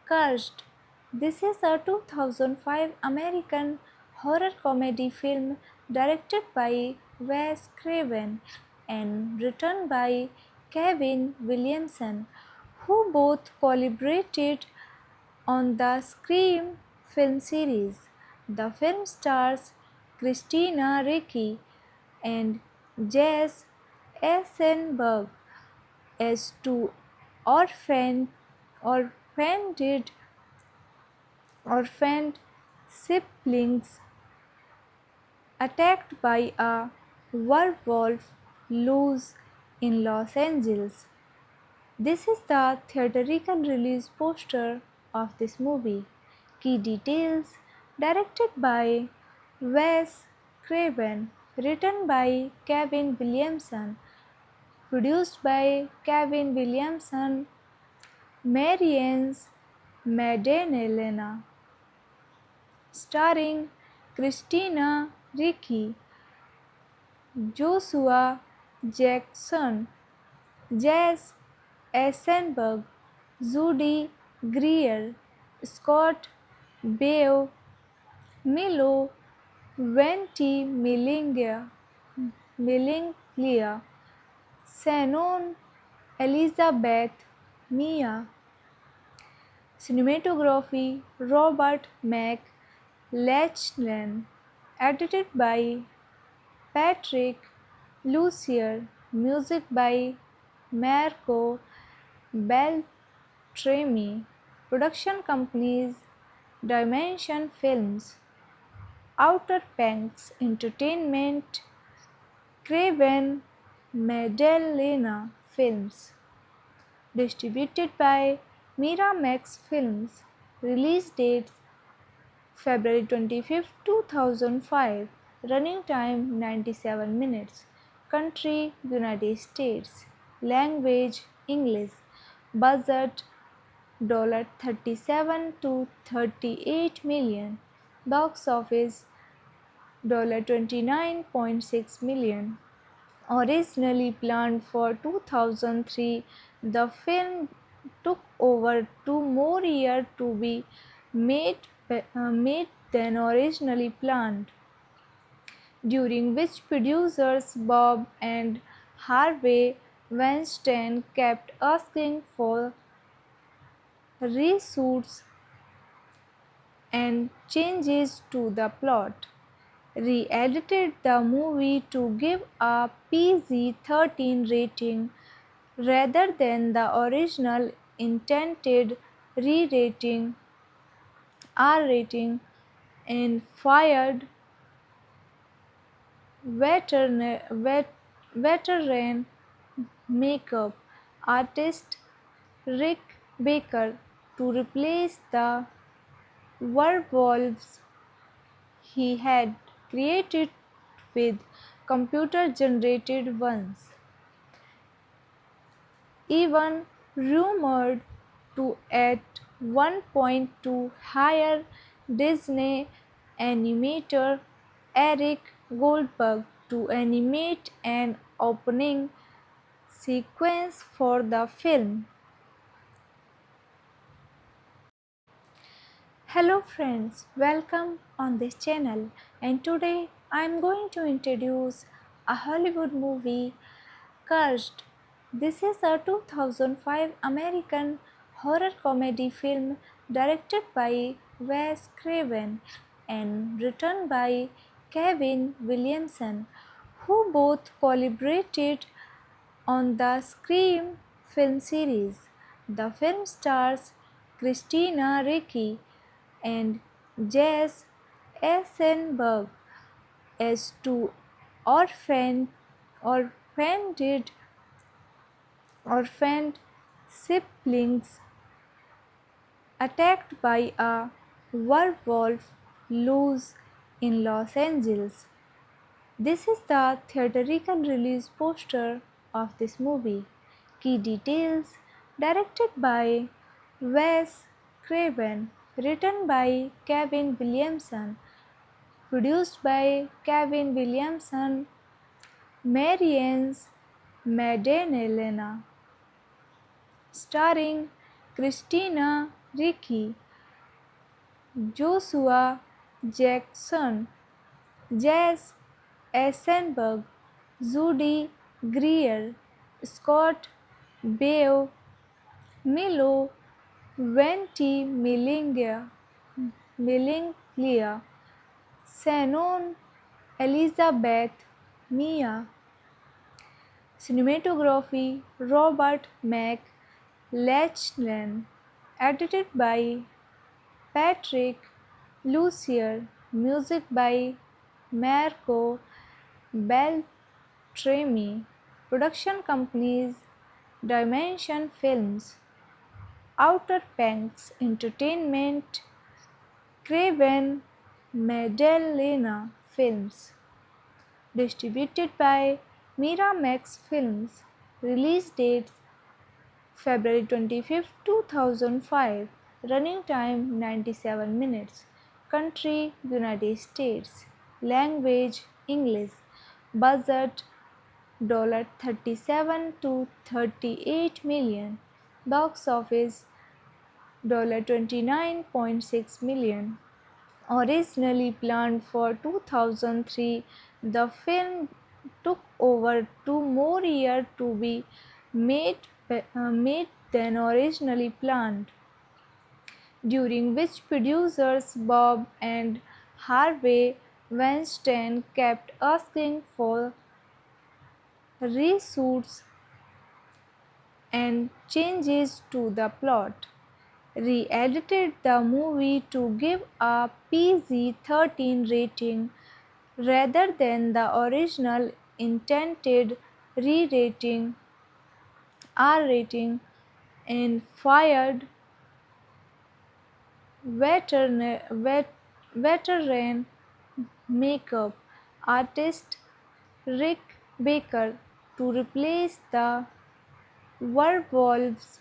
Cursed. This is a 2005 American horror comedy film directed by Wes Craven and written by Kevin Williamson, who both collaborated on the Scream film series. The film stars Christina Ricci and Jesse Eisenberg as two orphaned, orphaned, orphaned siblings attacked by a werewolf loose in Los Angeles. This is the theatrical release poster of this movie. Key details: directed by Wes Craven, written by Kevin Williamson, produced by Kevin Williamson, Marianne Maddalena, starring Christina Ricci, Joshua Jackson, Jesse Eisenberg, Judy Greer, Scott Baio, Milo Ventimiglia, Shannon Elizabeth Mia. Cinematography Robert McLachlan. Edited by Patrick Lucier. Music by Marco Beltrami. Production companies Dimension Films, Outer Banks Entertainment, Craven Madalena Films. Distributed by Miramax Films. Release dates February 25, 2005. Running time 97 minutes. Country United States. Language English. Budget $37 to 38 million. Box office $29.6 million. Originally planned for 2003, the film took over 2 more years to be made made than originally planned, during which producers Bob and Harvey Weinstein kept asking for reshoots and changes to the plot, re-edited the movie to give a PG-13 rating rather than the original intended re-rating R rating, and fired veteran makeup artist Rick Baker to replace the werewolves he had created with computer generated ones, even rumored to at one point to hire Disney animator Eric Goldberg to animate an opening sequence for the film. Hello friends, welcome on this channel, and today I am going to introduce a Hollywood movie, Cursed. This is a 2005 American horror comedy film directed by Wes Craven and written by Kevin Williamson, who both collaborated on the Scream film series. The film stars Christina Ricci and Jess Eisenberg as two orphaned, orphaned, orphaned siblings attacked by a werewolf loose in Los Angeles. This is the theatrical release poster of this movie. Key details: directed by Wes Craven, written by Kevin Williamson, produced by Kevin Williamson, Marianne Maddalena, starring Christina Ricci, Joshua Jackson, Jess Eisenberg, Judy Greer, Scott Baio, Milo Ventimiglia, Shannon Elizabeth Mia, cinematography Robert McLachlan, edited by Patrick Lucier, music by Marco Beltrami, production companies Dimension Films, Outer Banks Entertainment, Craven Maddalena Films, distributed by Miramax Films, release dates February 25, 2005, running time 97 minutes, country United States, language English, budget $37 to 38 million, box office $29.6 million. Originally planned for 2003, the film took over 2 more years to be made than originally planned, during which producers Bob and Harvey Weinstein kept asking for reshoots and changes to the plot, re-edited the movie to give a PG-13 rating rather than the original intended re-rating R rating, and fired veteran makeup artist Rick Baker to replace the werewolves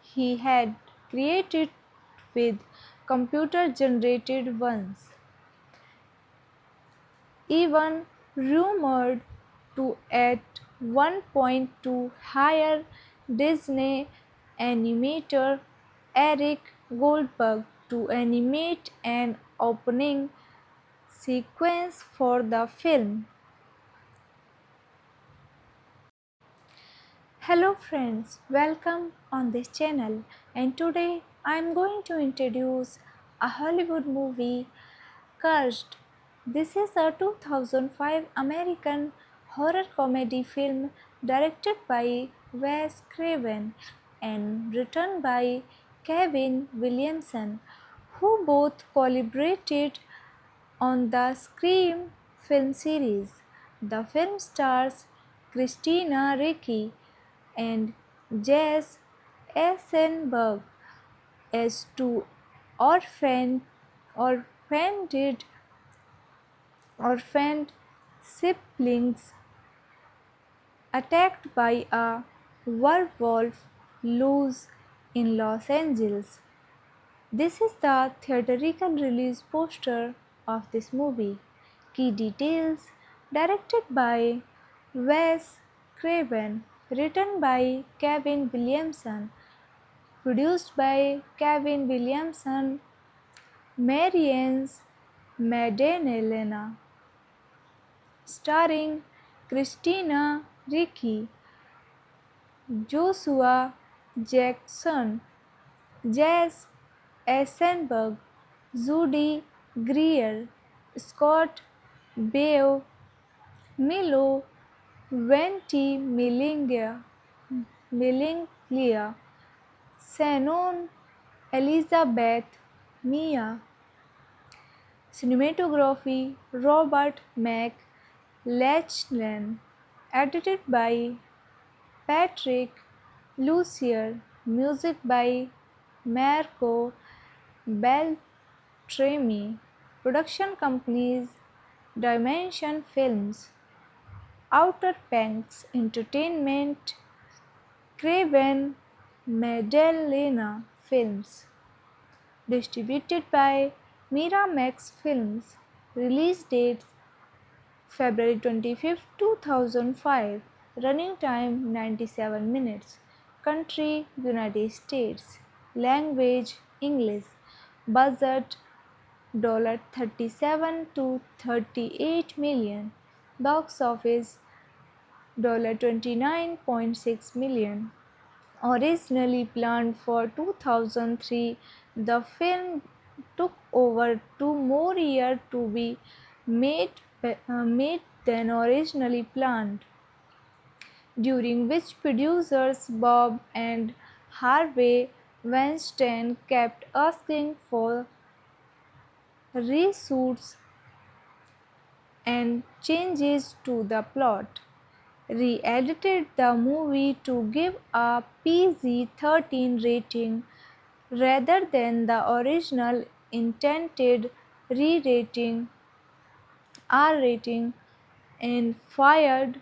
he had created with computer generated ones, even rumored to at one point to hire Disney animator Eric Goldberg to animate an opening sequence for the film. Hello friends, welcome on this channel, and today I am going to introduce a Hollywood movie, Cursed. This is a 2005 American horror comedy film directed by Wes Craven and written by Kevin Williamson, who both collaborated on the Scream film series. The film stars Christina Ricci and Jess Eisenberg as two orphaned, orphaned, orphaned siblings attacked by a werewolf loose in Los Angeles. This is the theatrical release poster of this movie. Key details: directed by Wes Craven, written by Kevin Williamson, produced by Kevin Williamson, Marianne Maddalena, starring Christina Ricci, Joshua Jackson, Jess Eisenberg, Judy Greer, Scott Baio, Milo Ventimiglia, Shannon Elizabeth Mia. Cinematography Robert McLachlan. Edited by Patrick Lucier. Music by Marco Beltrami. Production companies Dimension Films, Outer Banks Entertainment, Craven Maddalena Films. Distributed by Miramax Films. Release dates February 25, 2005. Running time 97 minutes. Country United States. Language English. Budget $37 to $38 million. Box office $29.6 million. Originally planned for 2003, the film took over 2 more years to be made than originally planned, during which producers Bob and Harvey Weinstein kept asking for reshoots and changes to the plot. Re-edited the movie to give a PG-13 rating rather than the original intended re-rating R rating, and fired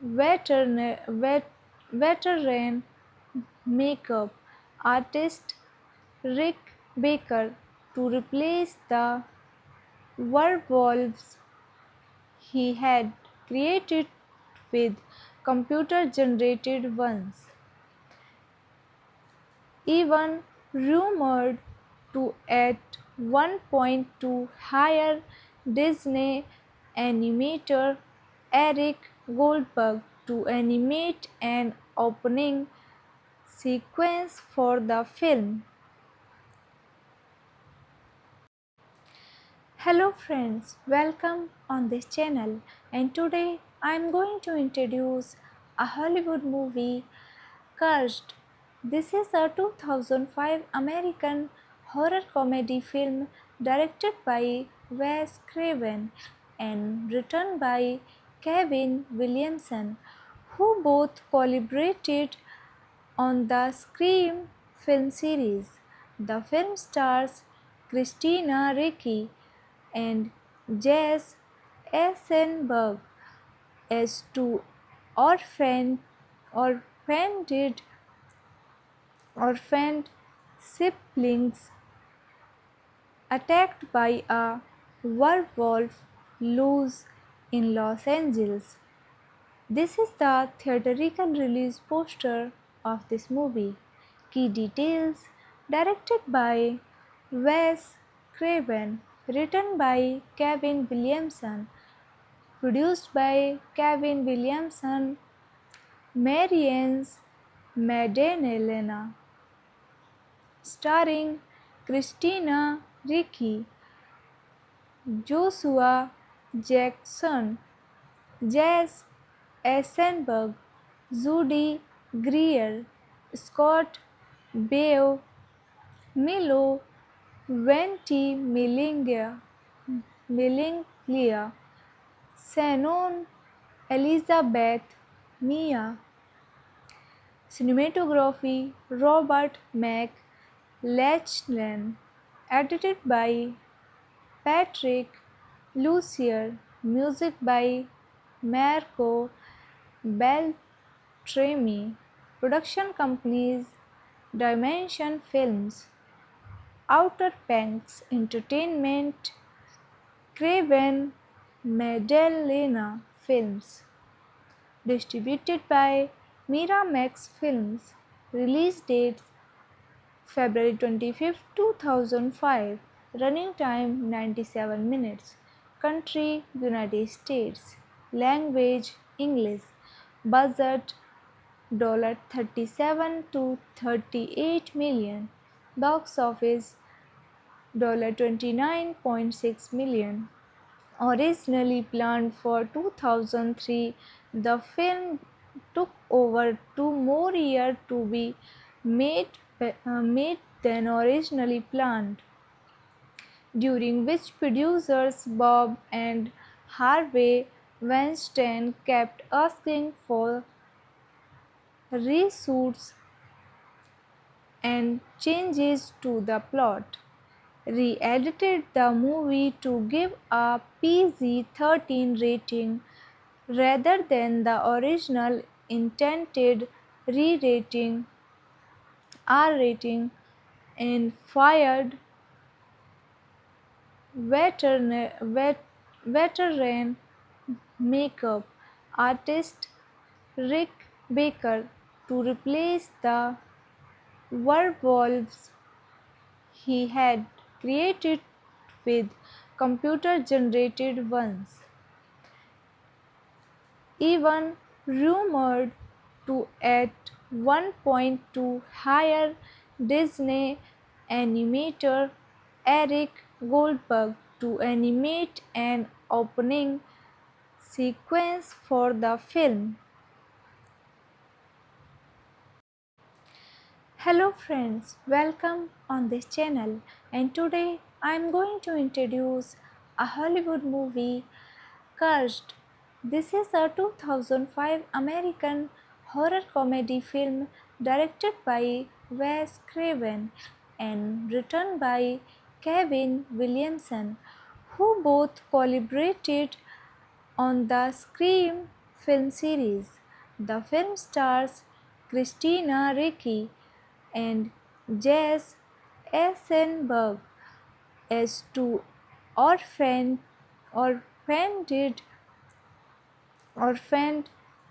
veteran makeup artist Rick Baker to replace the werewolves he had created with computer generated ones. Even rumored to at one point to hire Disney animator Eric Goldberg to animate an opening sequence for the film. Hello friends, welcome on this channel, and today I am going to introduce a Hollywood movie, Cursed. This is a 2005 American horror comedy film directed by Wes Craven and written by Kevin Williamson, who both collaborated on the Scream film series. The film stars Christina Ricci and Jess Eisenberg as two orphaned, orphaned, orphaned siblings attacked by a werewolf loose in Los Angeles. This is the theatrical release poster of this movie. Key details: directed by Wes Craven, written by Kevin Williamson, produced by Kevin Williamson, Marianne Maddalena, starring Christina Ricci, Joshua Jackson, Jess Eisenberg, Judy Greer, Scott Baio, Milo Ventimiglia, Shannon Elizabeth Mia, cinematography Robert McLachlan, edited by Patrick Lucier, music by Marco Beltrami, production companies Dimension Films, Outer Banks Entertainment, Craven Maddalena Films, distributed by Miramax Films, release dates February 25, 2005, running time 97 minutes, country United States, language English, budget $37 to 38 million, box office $29.6 million. Originally planned for 2003, the film took over 2 more years to be made than originally planned, during which producers Bob and Harvey Weinstein kept asking for reshoots and changes to the plot, re-edited the movie to give a PG-13 rating rather than the original intended re-rating R rating, and fired veteran makeup artist Rick Baker to replace the werewolves he had created with computer generated ones, even rumored to at one point to hire Disney animator Eric Goldberg to animate an opening sequence for the film. Hello friends, welcome on this channel, and today I am going to introduce a Hollywood movie, Cursed. This is a 2005 American horror comedy film directed by Wes Craven and written by Kevin Williamson, who both collaborated on the Scream film series. The film stars Christina Ricci and Jess Eisenberg as two orphaned, orphaned, orphaned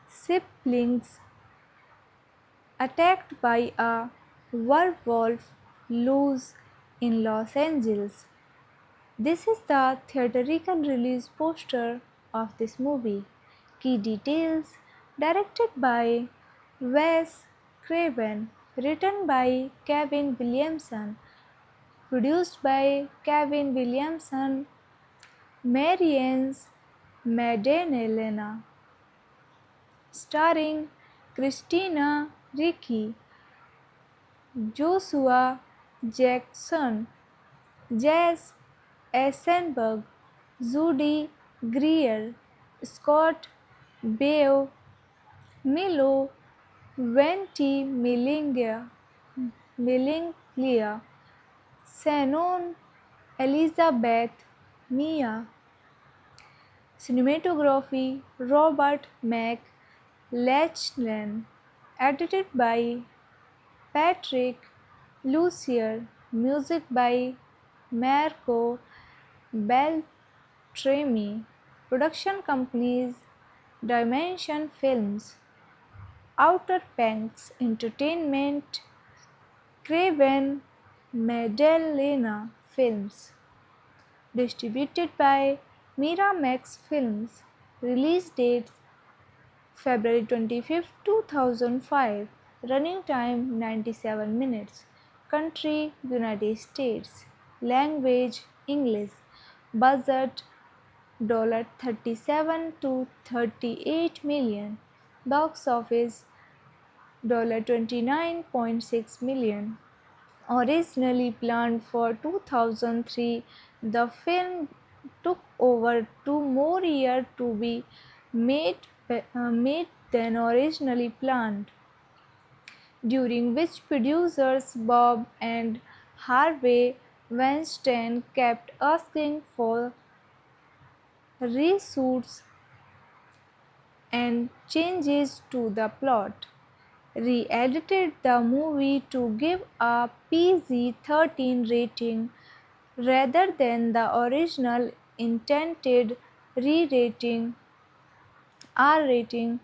siblings attacked by a werewolf loose in Los Angeles. This is the theatrical release poster of this movie. Key details: directed by Wes Craven, written by Kevin Williamson, produced by Kevin Williamson, Marianne Maddalena, starring Christina Ricci, Joshua Jackson, Jess Eisenberg, Judy Greer, Scott Baio, Milo Ventimiglia, Shannon Elizabeth Mia, cinematography Robert McLachlan, edited by Patrick Lucier, music by Marco Beltrami, production companies Dimension Films, Outer Banks Entertainment, Craven Madalena Films. Distributed by Miramax Films. Release dates February 25, 2005. Running time 97 minutes. Country United States. Language English. Budget 37 to 38 million. Box office 29.6 million. Originally planned for 2003, the film took over 2 more years to be made than originally planned, during which producers Bob and Harvey Weinstein kept asking for reshoots and changes to the plot. Re-edited the movie to give a PG-13 rating rather than the original intended re-rating R rating,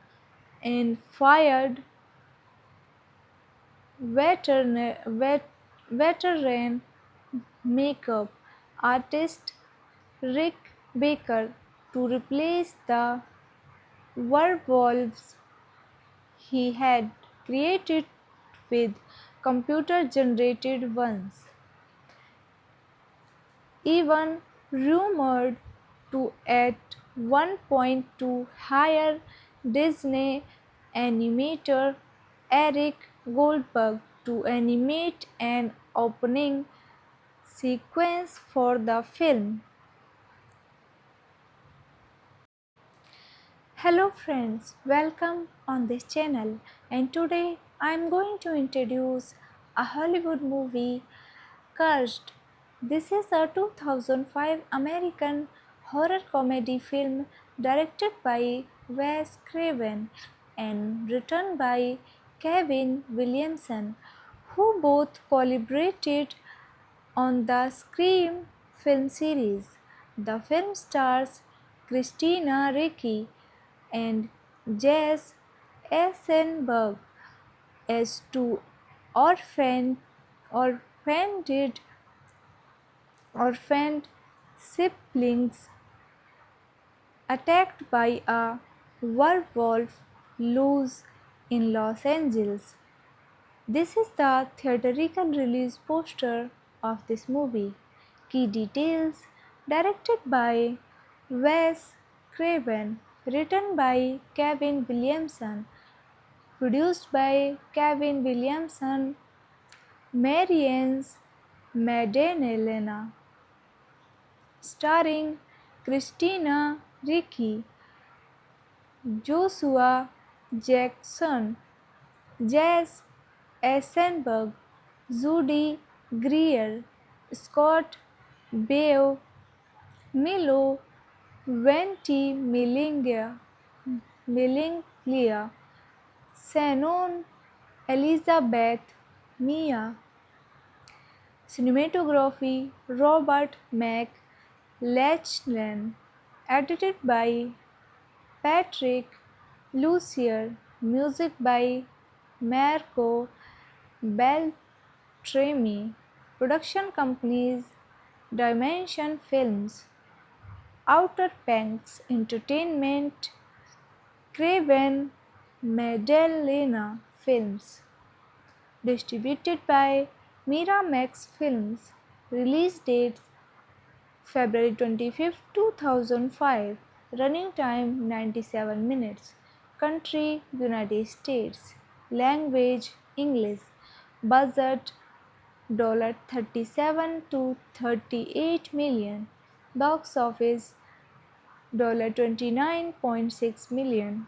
and fired veteran makeup artist Rick Baker to replace the werewolves he had created with computer generated ones, even rumored to at one point to hire Disney animator Eric Goldberg to animate an opening sequence for the film. Hello friends, welcome on this channel, and today I am going to introduce a Hollywood movie, Cursed. This is a 2005 American horror comedy film directed by Wes Craven and written by Kevin Williamson, who both collaborated on the Scream film series. The film stars Christina Ricci and Jess Eisenberg as two orphaned, orphaned, orphaned siblings attacked by a werewolf loose in Los Angeles. This is the theatrical release poster of this movie. Key details: directed by Wes Craven, written by Kevin Williamson, produced by Kevin Williamson, Marianne Maddalena, starring Christina Ricci, Joshua Jackson, Jess Eisenberg, Judy Greer, Scott Baio, Milo Ventimiglia, Shannon Elizabeth Mia. Cinematography Robert McLachlan. Edited by Patrick Lucier. Music by Marco Beltrami. Production companies Dimension Films, Outer Banks Entertainment, Craven Maddalena Films. Distributed by Miramax Films. Release dates February 25, 2005. Running time 97 minutes. Country United States. Language English. Budget 37 to 38 million. Box office 29.6 million.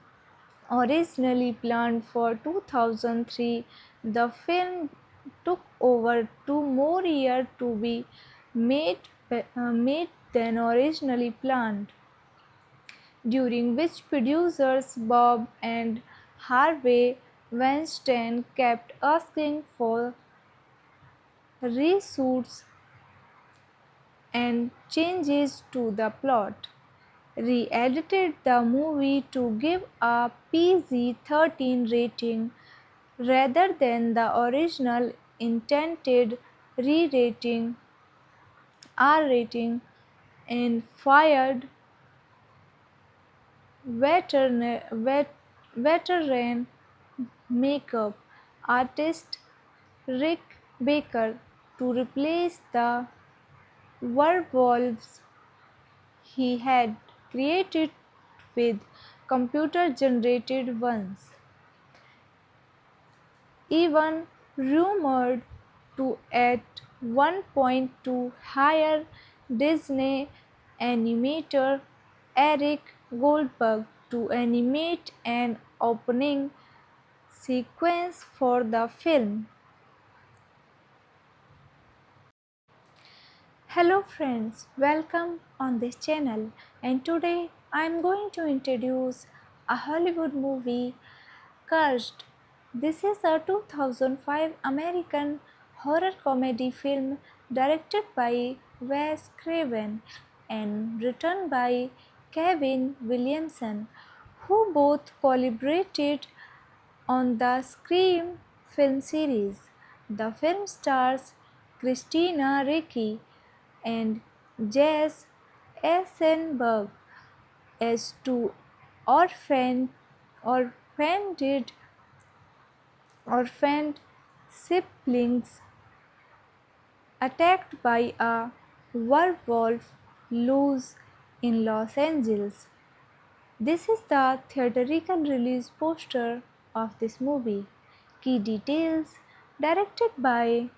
Originally planned for 2003, the film took over 2 more years to be made than originally planned, during which producers Bob and Harvey Weinstein kept asking for reshoots and changes to the plot. Re-edited the movie to give a PG-13 rating rather than the original intended re-rating, R rating, and fired veteran makeup artist Rick Baker to replace the werewolves he had created with computer generated ones, even rumored to at one point to hire Disney animator Eric Goldberg to animate an opening sequence for the film. Hello friends, welcome on this channel, and today I am going to introduce a Hollywood movie, Cursed. This is a 2005 American horror comedy film directed by Wes Craven and written by Kevin Williamson, who both collaborated on the Scream film series. The film stars Christina Ricci and Jess Eisenberg as two orphaned, orphaned, orphaned siblings attacked by a werewolf loose in Los Angeles. This is the theatrical release poster of this movie. Key details: directed by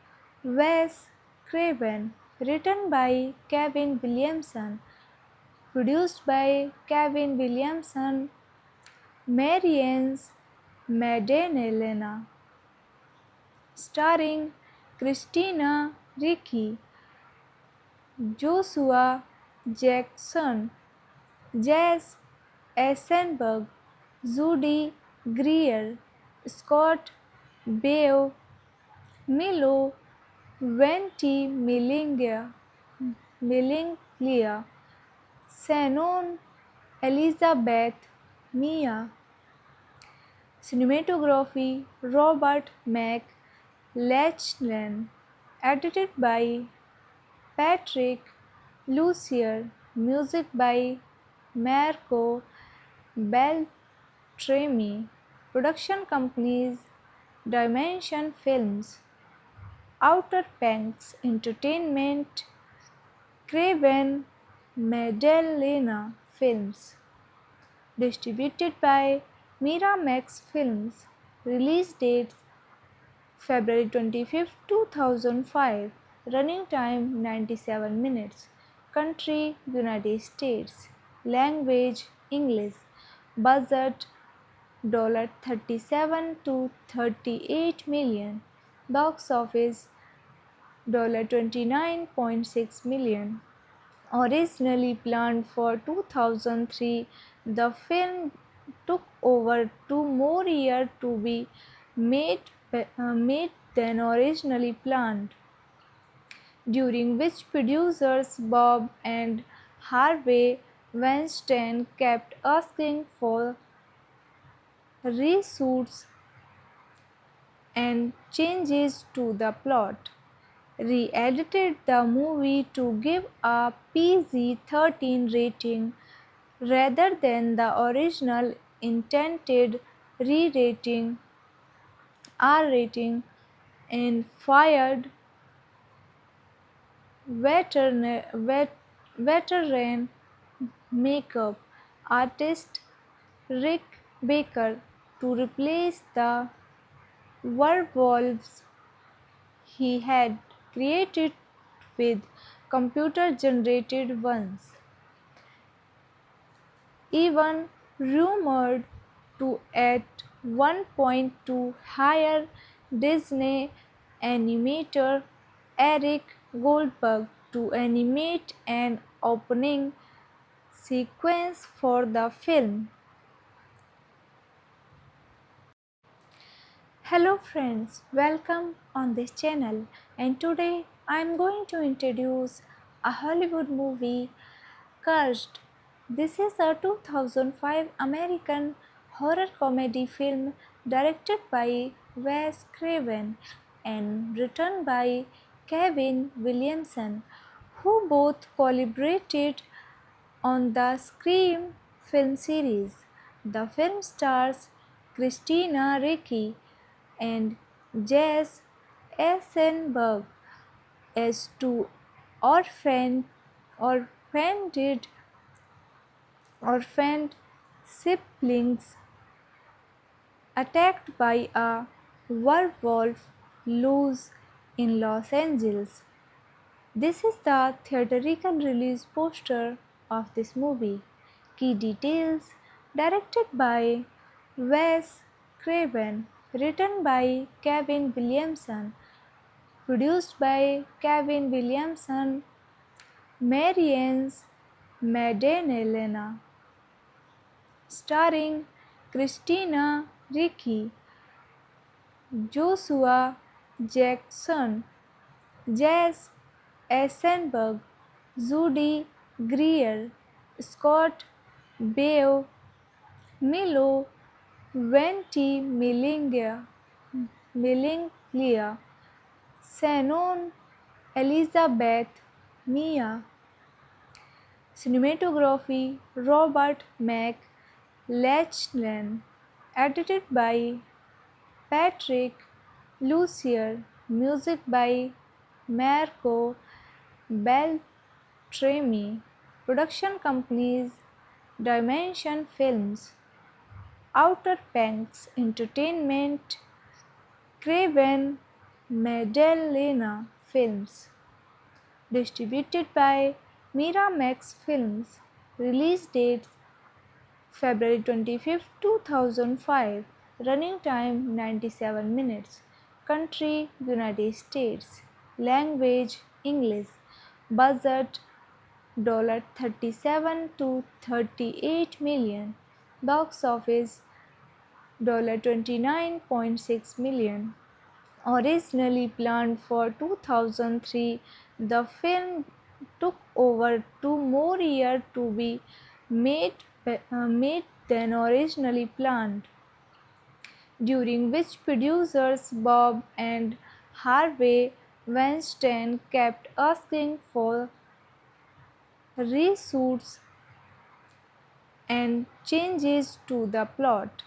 Wes Craven, written by Kevin Williamson, produced by Kevin Williamson, Marianne Maddalena, starring Christina Ricci, Joshua Jackson, Jess Eisenberg, Judy Greer, Scott Baio, Milo Ventimiglia, Shannon Elizabeth Mia, cinematography Robert McLachlan, edited by Patrick Lucier, music by Marco Beltrami, production companies Dimension Films, Outer Banks Entertainment, Craven Maddalena Films, distributed by Miramax Films, release dates February 25, 2005, running time 97 minutes, country United States, language English, budget $37 to 38 million, box office $29.6 million. Originally planned for 2003, the film took over 2 more years to be made than originally planned, during which producers Bob and Harvey Weinstein kept asking for reshoots and changes to the plot, re-edited the movie to give a PG-13 rating rather than the original intended re-rating R rating, and fired veteran makeup artist Rick Baker to replace the werewolves he had created with computer generated ones, even rumored to at one point to hire Disney animator Eric Goldberg to animate an opening sequence for the film. Hello friends, welcome on this channel, and today I am going to introduce a Hollywood movie, Cursed. This is a 2005 American horror comedy film directed by Wes Craven and written by Kevin Williamson, who both collaborated on the Scream film series. The film stars Christina Ricci and Jess Eisenberg as two orphaned, orphaned, orphaned siblings attacked by a werewolf loose in Los Angeles. This is the theatrical release poster of this movie. Key details: directed by Wes Craven, written by Kevin Williamson, produced by Kevin Williamson, Marianne Maddalena, starring Christina Ricci, Joshua Jackson, Jess Eisenberg, Judy Greer, Scott Baio, Milo Ventimiglia, Shannon Elizabeth Mia, cinematography Robert McLachlan, edited by Patrick Lucier, music by Marco Beltrami, production companies Dimension Films, Outer Banks Entertainment, Craven Maddalena Films, distributed by Miramax Films, release dates February 25, 2005, running time 97 minutes, country United States, language English, budget $37 to 38 million, box office $29.6 million. Originally planned for 2003, the film took over 2 more years to be made than originally planned, during which producers Bob and Harvey Weinstein kept asking for reshoots and changes to the plot,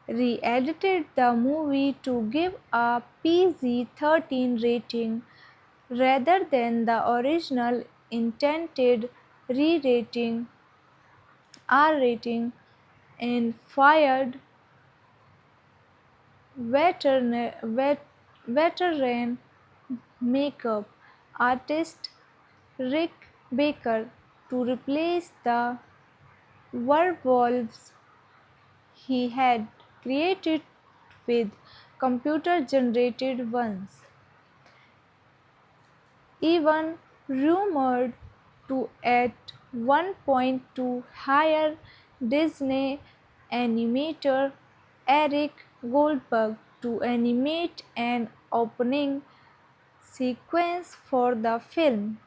re-edited the movie to give a PG-13 rating rather than the original intended re-rating R rating, and fired veteran makeup artist Rick Baker to replace the werewolves he had created with computer generated ones, even rumored to at one point to hire Disney animator Eric Goldberg to animate an opening sequence for the film.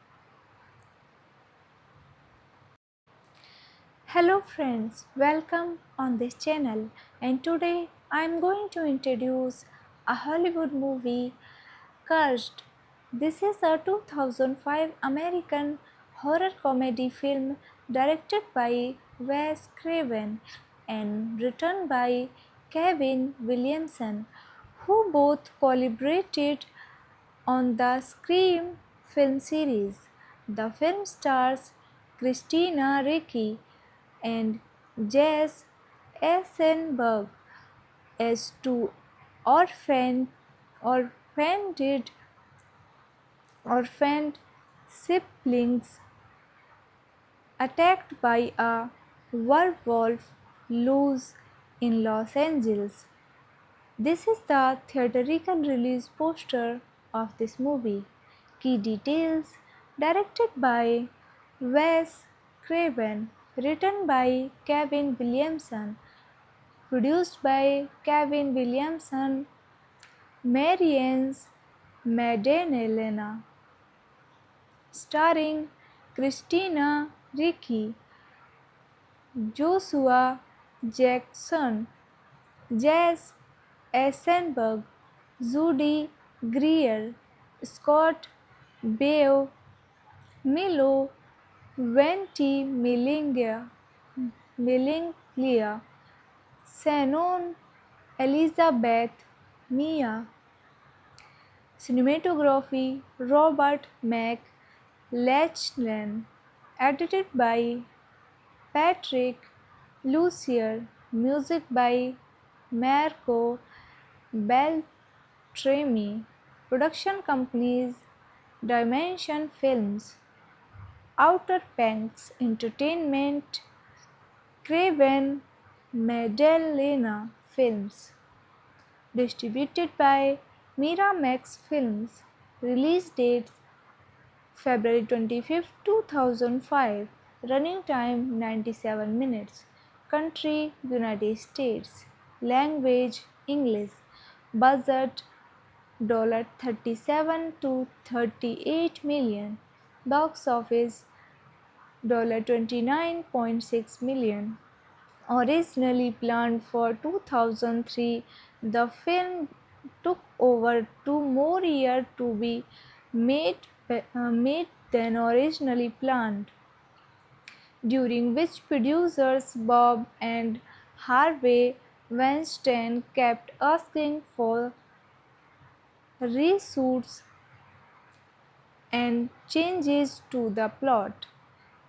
Hello friends, welcome on this channel, and today I am going to introduce a Hollywood movie, Cursed. This is a 2005 American horror comedy film directed by Wes Craven and written by Kevin Williamson, who both collaborated on the Scream film series. The film stars Christina Ricci and Jess Eisenberg as two orphaned, orphaned, orphaned siblings attacked by a werewolf loose in Los Angeles. This is the theatrical release poster of this movie. Key details: directed by Wes Craven, written by Kevin Williamson, produced by Kevin Williamson, Marianne Maddalena, starring Christina Ricci, Joshua Jackson, Jess Eisenberg, Judy Greer, Scott Beo, Milo, Millinglia, Shannon, Elizabeth, Mia. Cinematography Robert McLachlan. Edited by Patrick Lucier. Music by Marco Beltrami. Production companies Dimension Films, Outer Banks Entertainment, Craven Madalena Films. Distributed by Miramax Films. Release dates February 25, 2005. Running time 97 minutes. Country United States. Language English. Budget $37 to 38 million. Box office $29.6 million. Originally planned for 2003, the film took over 2 more years to be made than originally planned, during which producers Bob and Harvey Weinstein kept asking for reshoots and changes to the plot.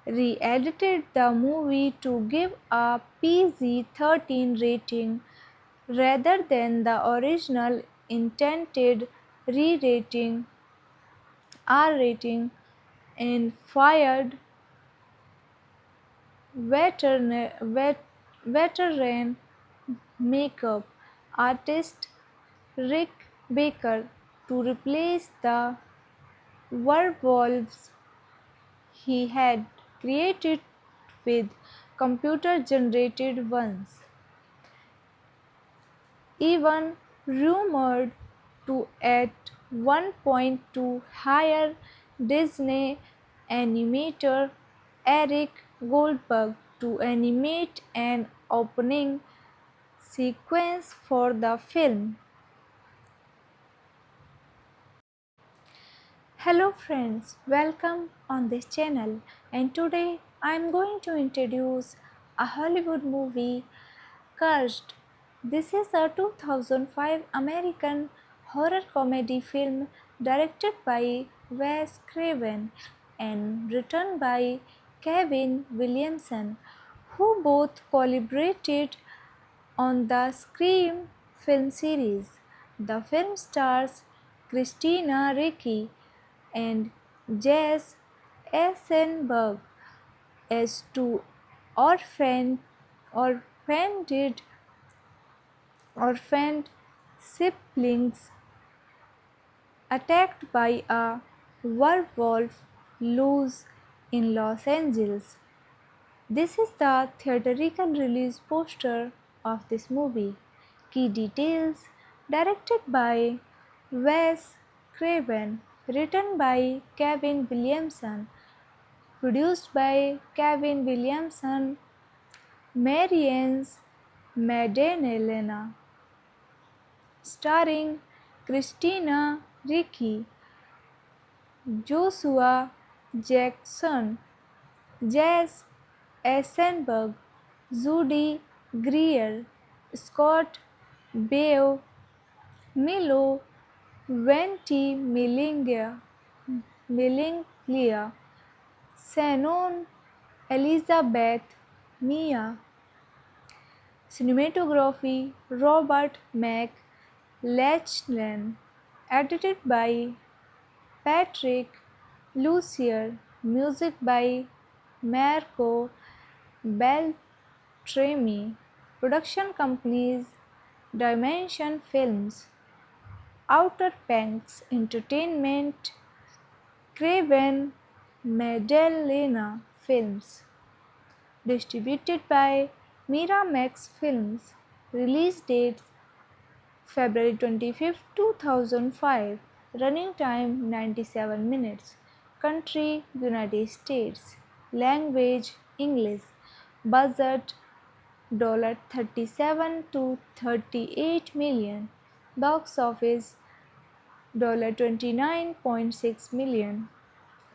Re-edited the movie to give a PG-13 rating rather than the original intended re-rating R rating, and fired veteran makeup artist Rick Baker to replace the werewolves he had created with computer generated ones. Even rumored to at one point to hire Disney animator Eric Goldberg to animate an opening sequence for the film. Hello friends, welcome on this channel, and today I am going to introduce a Hollywood movie, Cursed. This is a 2005 American horror comedy film directed by Wes Craven and written by Kevin Williamson, who both collaborated on the Scream film series. The film stars Christina Ricci and Jesse Eisenberg as two orphaned, orphaned, orphaned siblings attacked by a werewolf loose in Los Angeles. This is the theatrical release poster of this movie. Key details: directed by Wes Craven, written by Kevin Williamson, produced by Kevin Williamson, Marianne Maddalena, starring Christina Ricci, Joshua Jackson, Jesse Eisenberg, Judy Greer, Scott Baio, Milo Millinglia, Shannon Elizabeth, Mia. Cinematography Robert McLachlan. Edited by Patrick Lucier. Music by Marco Beltrami. Production companies Dimension Films, Outer Banks Entertainment, Craven Madalena Films. Distributed by Miramax Films. Release dates February 25, 2005. Running time 97 minutes. Country United States. Language English. Budget $37 to 38 million. Box office $29.6 million.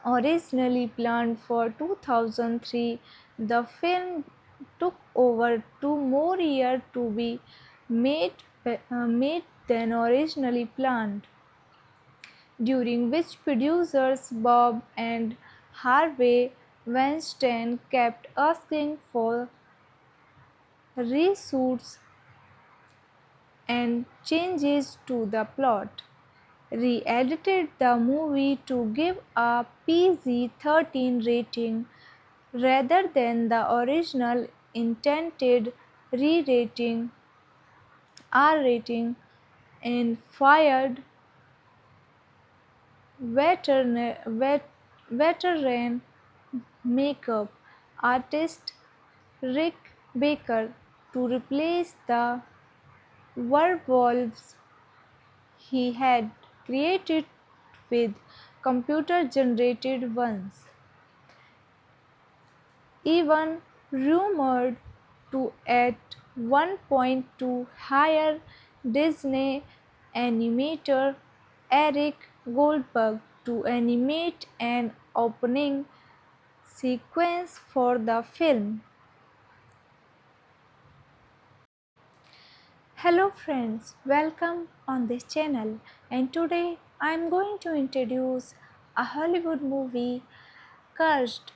Originally planned for 2003, the film took over 2 more years to be made than originally planned, during which producers Bob and Harvey Weinstein kept asking for reshoots and changes to the plot, re-edited the movie to give a PG-13 rating rather than the original intended re-rating R rating, and fired veteran makeup artist Rick Baker to replace the werewolves he had created with computer generated ones, even rumored to at one point to hire Disney animator Eric Goldberg to animate an opening sequence for the film. Hello friends, welcome on this channel, and today I am going to introduce a Hollywood movie, Cursed.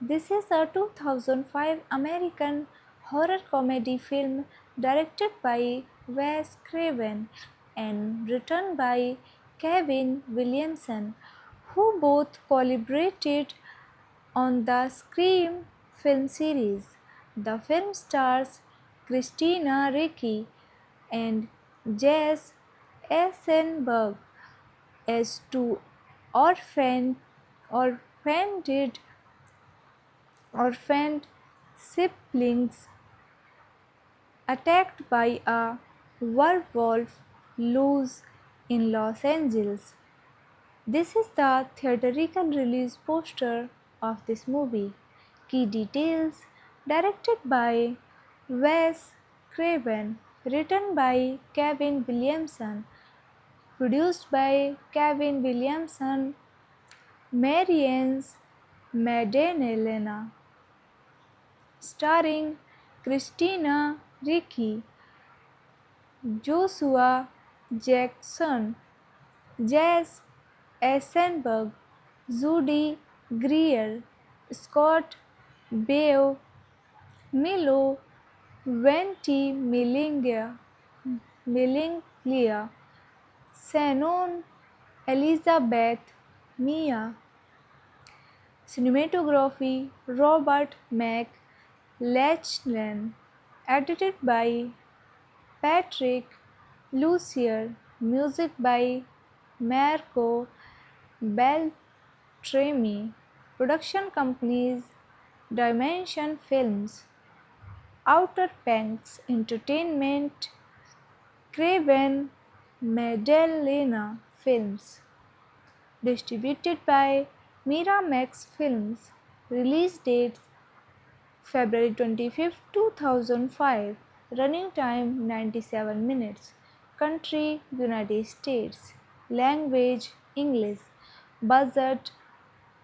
This is a 2005 American horror comedy film directed by Wes Craven and written by Kevin Williamson, who both collaborated on the Scream film series. The film stars Christina Ricci and Jess Eisenberg as two orphaned, orphaned, orphaned siblings attacked by a werewolf loose in Los Angeles. This is the theatrical release poster of this movie. Key details: directed by Wes Craven, written by Kevin Williamson, produced by Kevin Williamson, Marianne Maddalena, starring Christina Ricci, Joshua Jackson, Jess Eisenberg, Judy Greer, Scott Baio, Milo Ventimiglia, Shannon Elizabeth Mia. Cinematography Robert McLachlan. Edited by Patrick Lucier. Music by Marco Beltrami. Production companies Dimension Films, Outer Banks Entertainment, Craven Maddalena Films. Distributed by Miramax Films. Release dates February 25, 2005. Running time 97 minutes. Country United States. Language English. Budget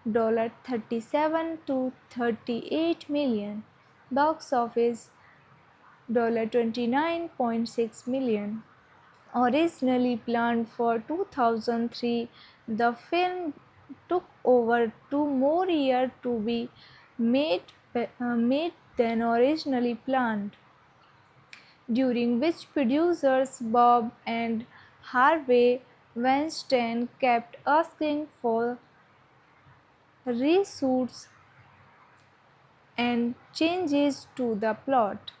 $37 to $38 million. Box office $29.6 million. Originally planned for 2003, the film took over 2 more years to be made than originally planned, during which producers Bob and Harvey Weinstein kept asking for reshoots and changes to the plot,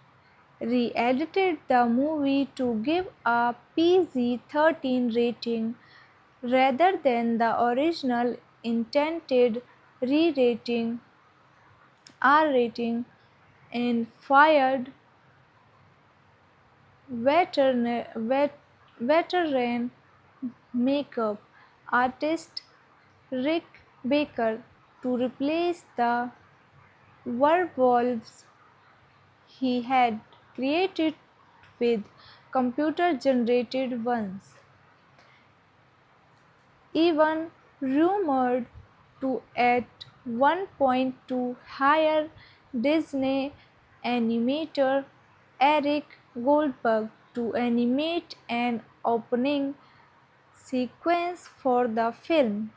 re-edited the movie to give a PG-13 rating rather than the original intended re-rating R rating, and fired veteran makeup artist Rick Baker to replace the werewolves he had created with computer generated ones, even rumored to at one point to hire Disney animator Eric Goldberg to animate an opening sequence for the film.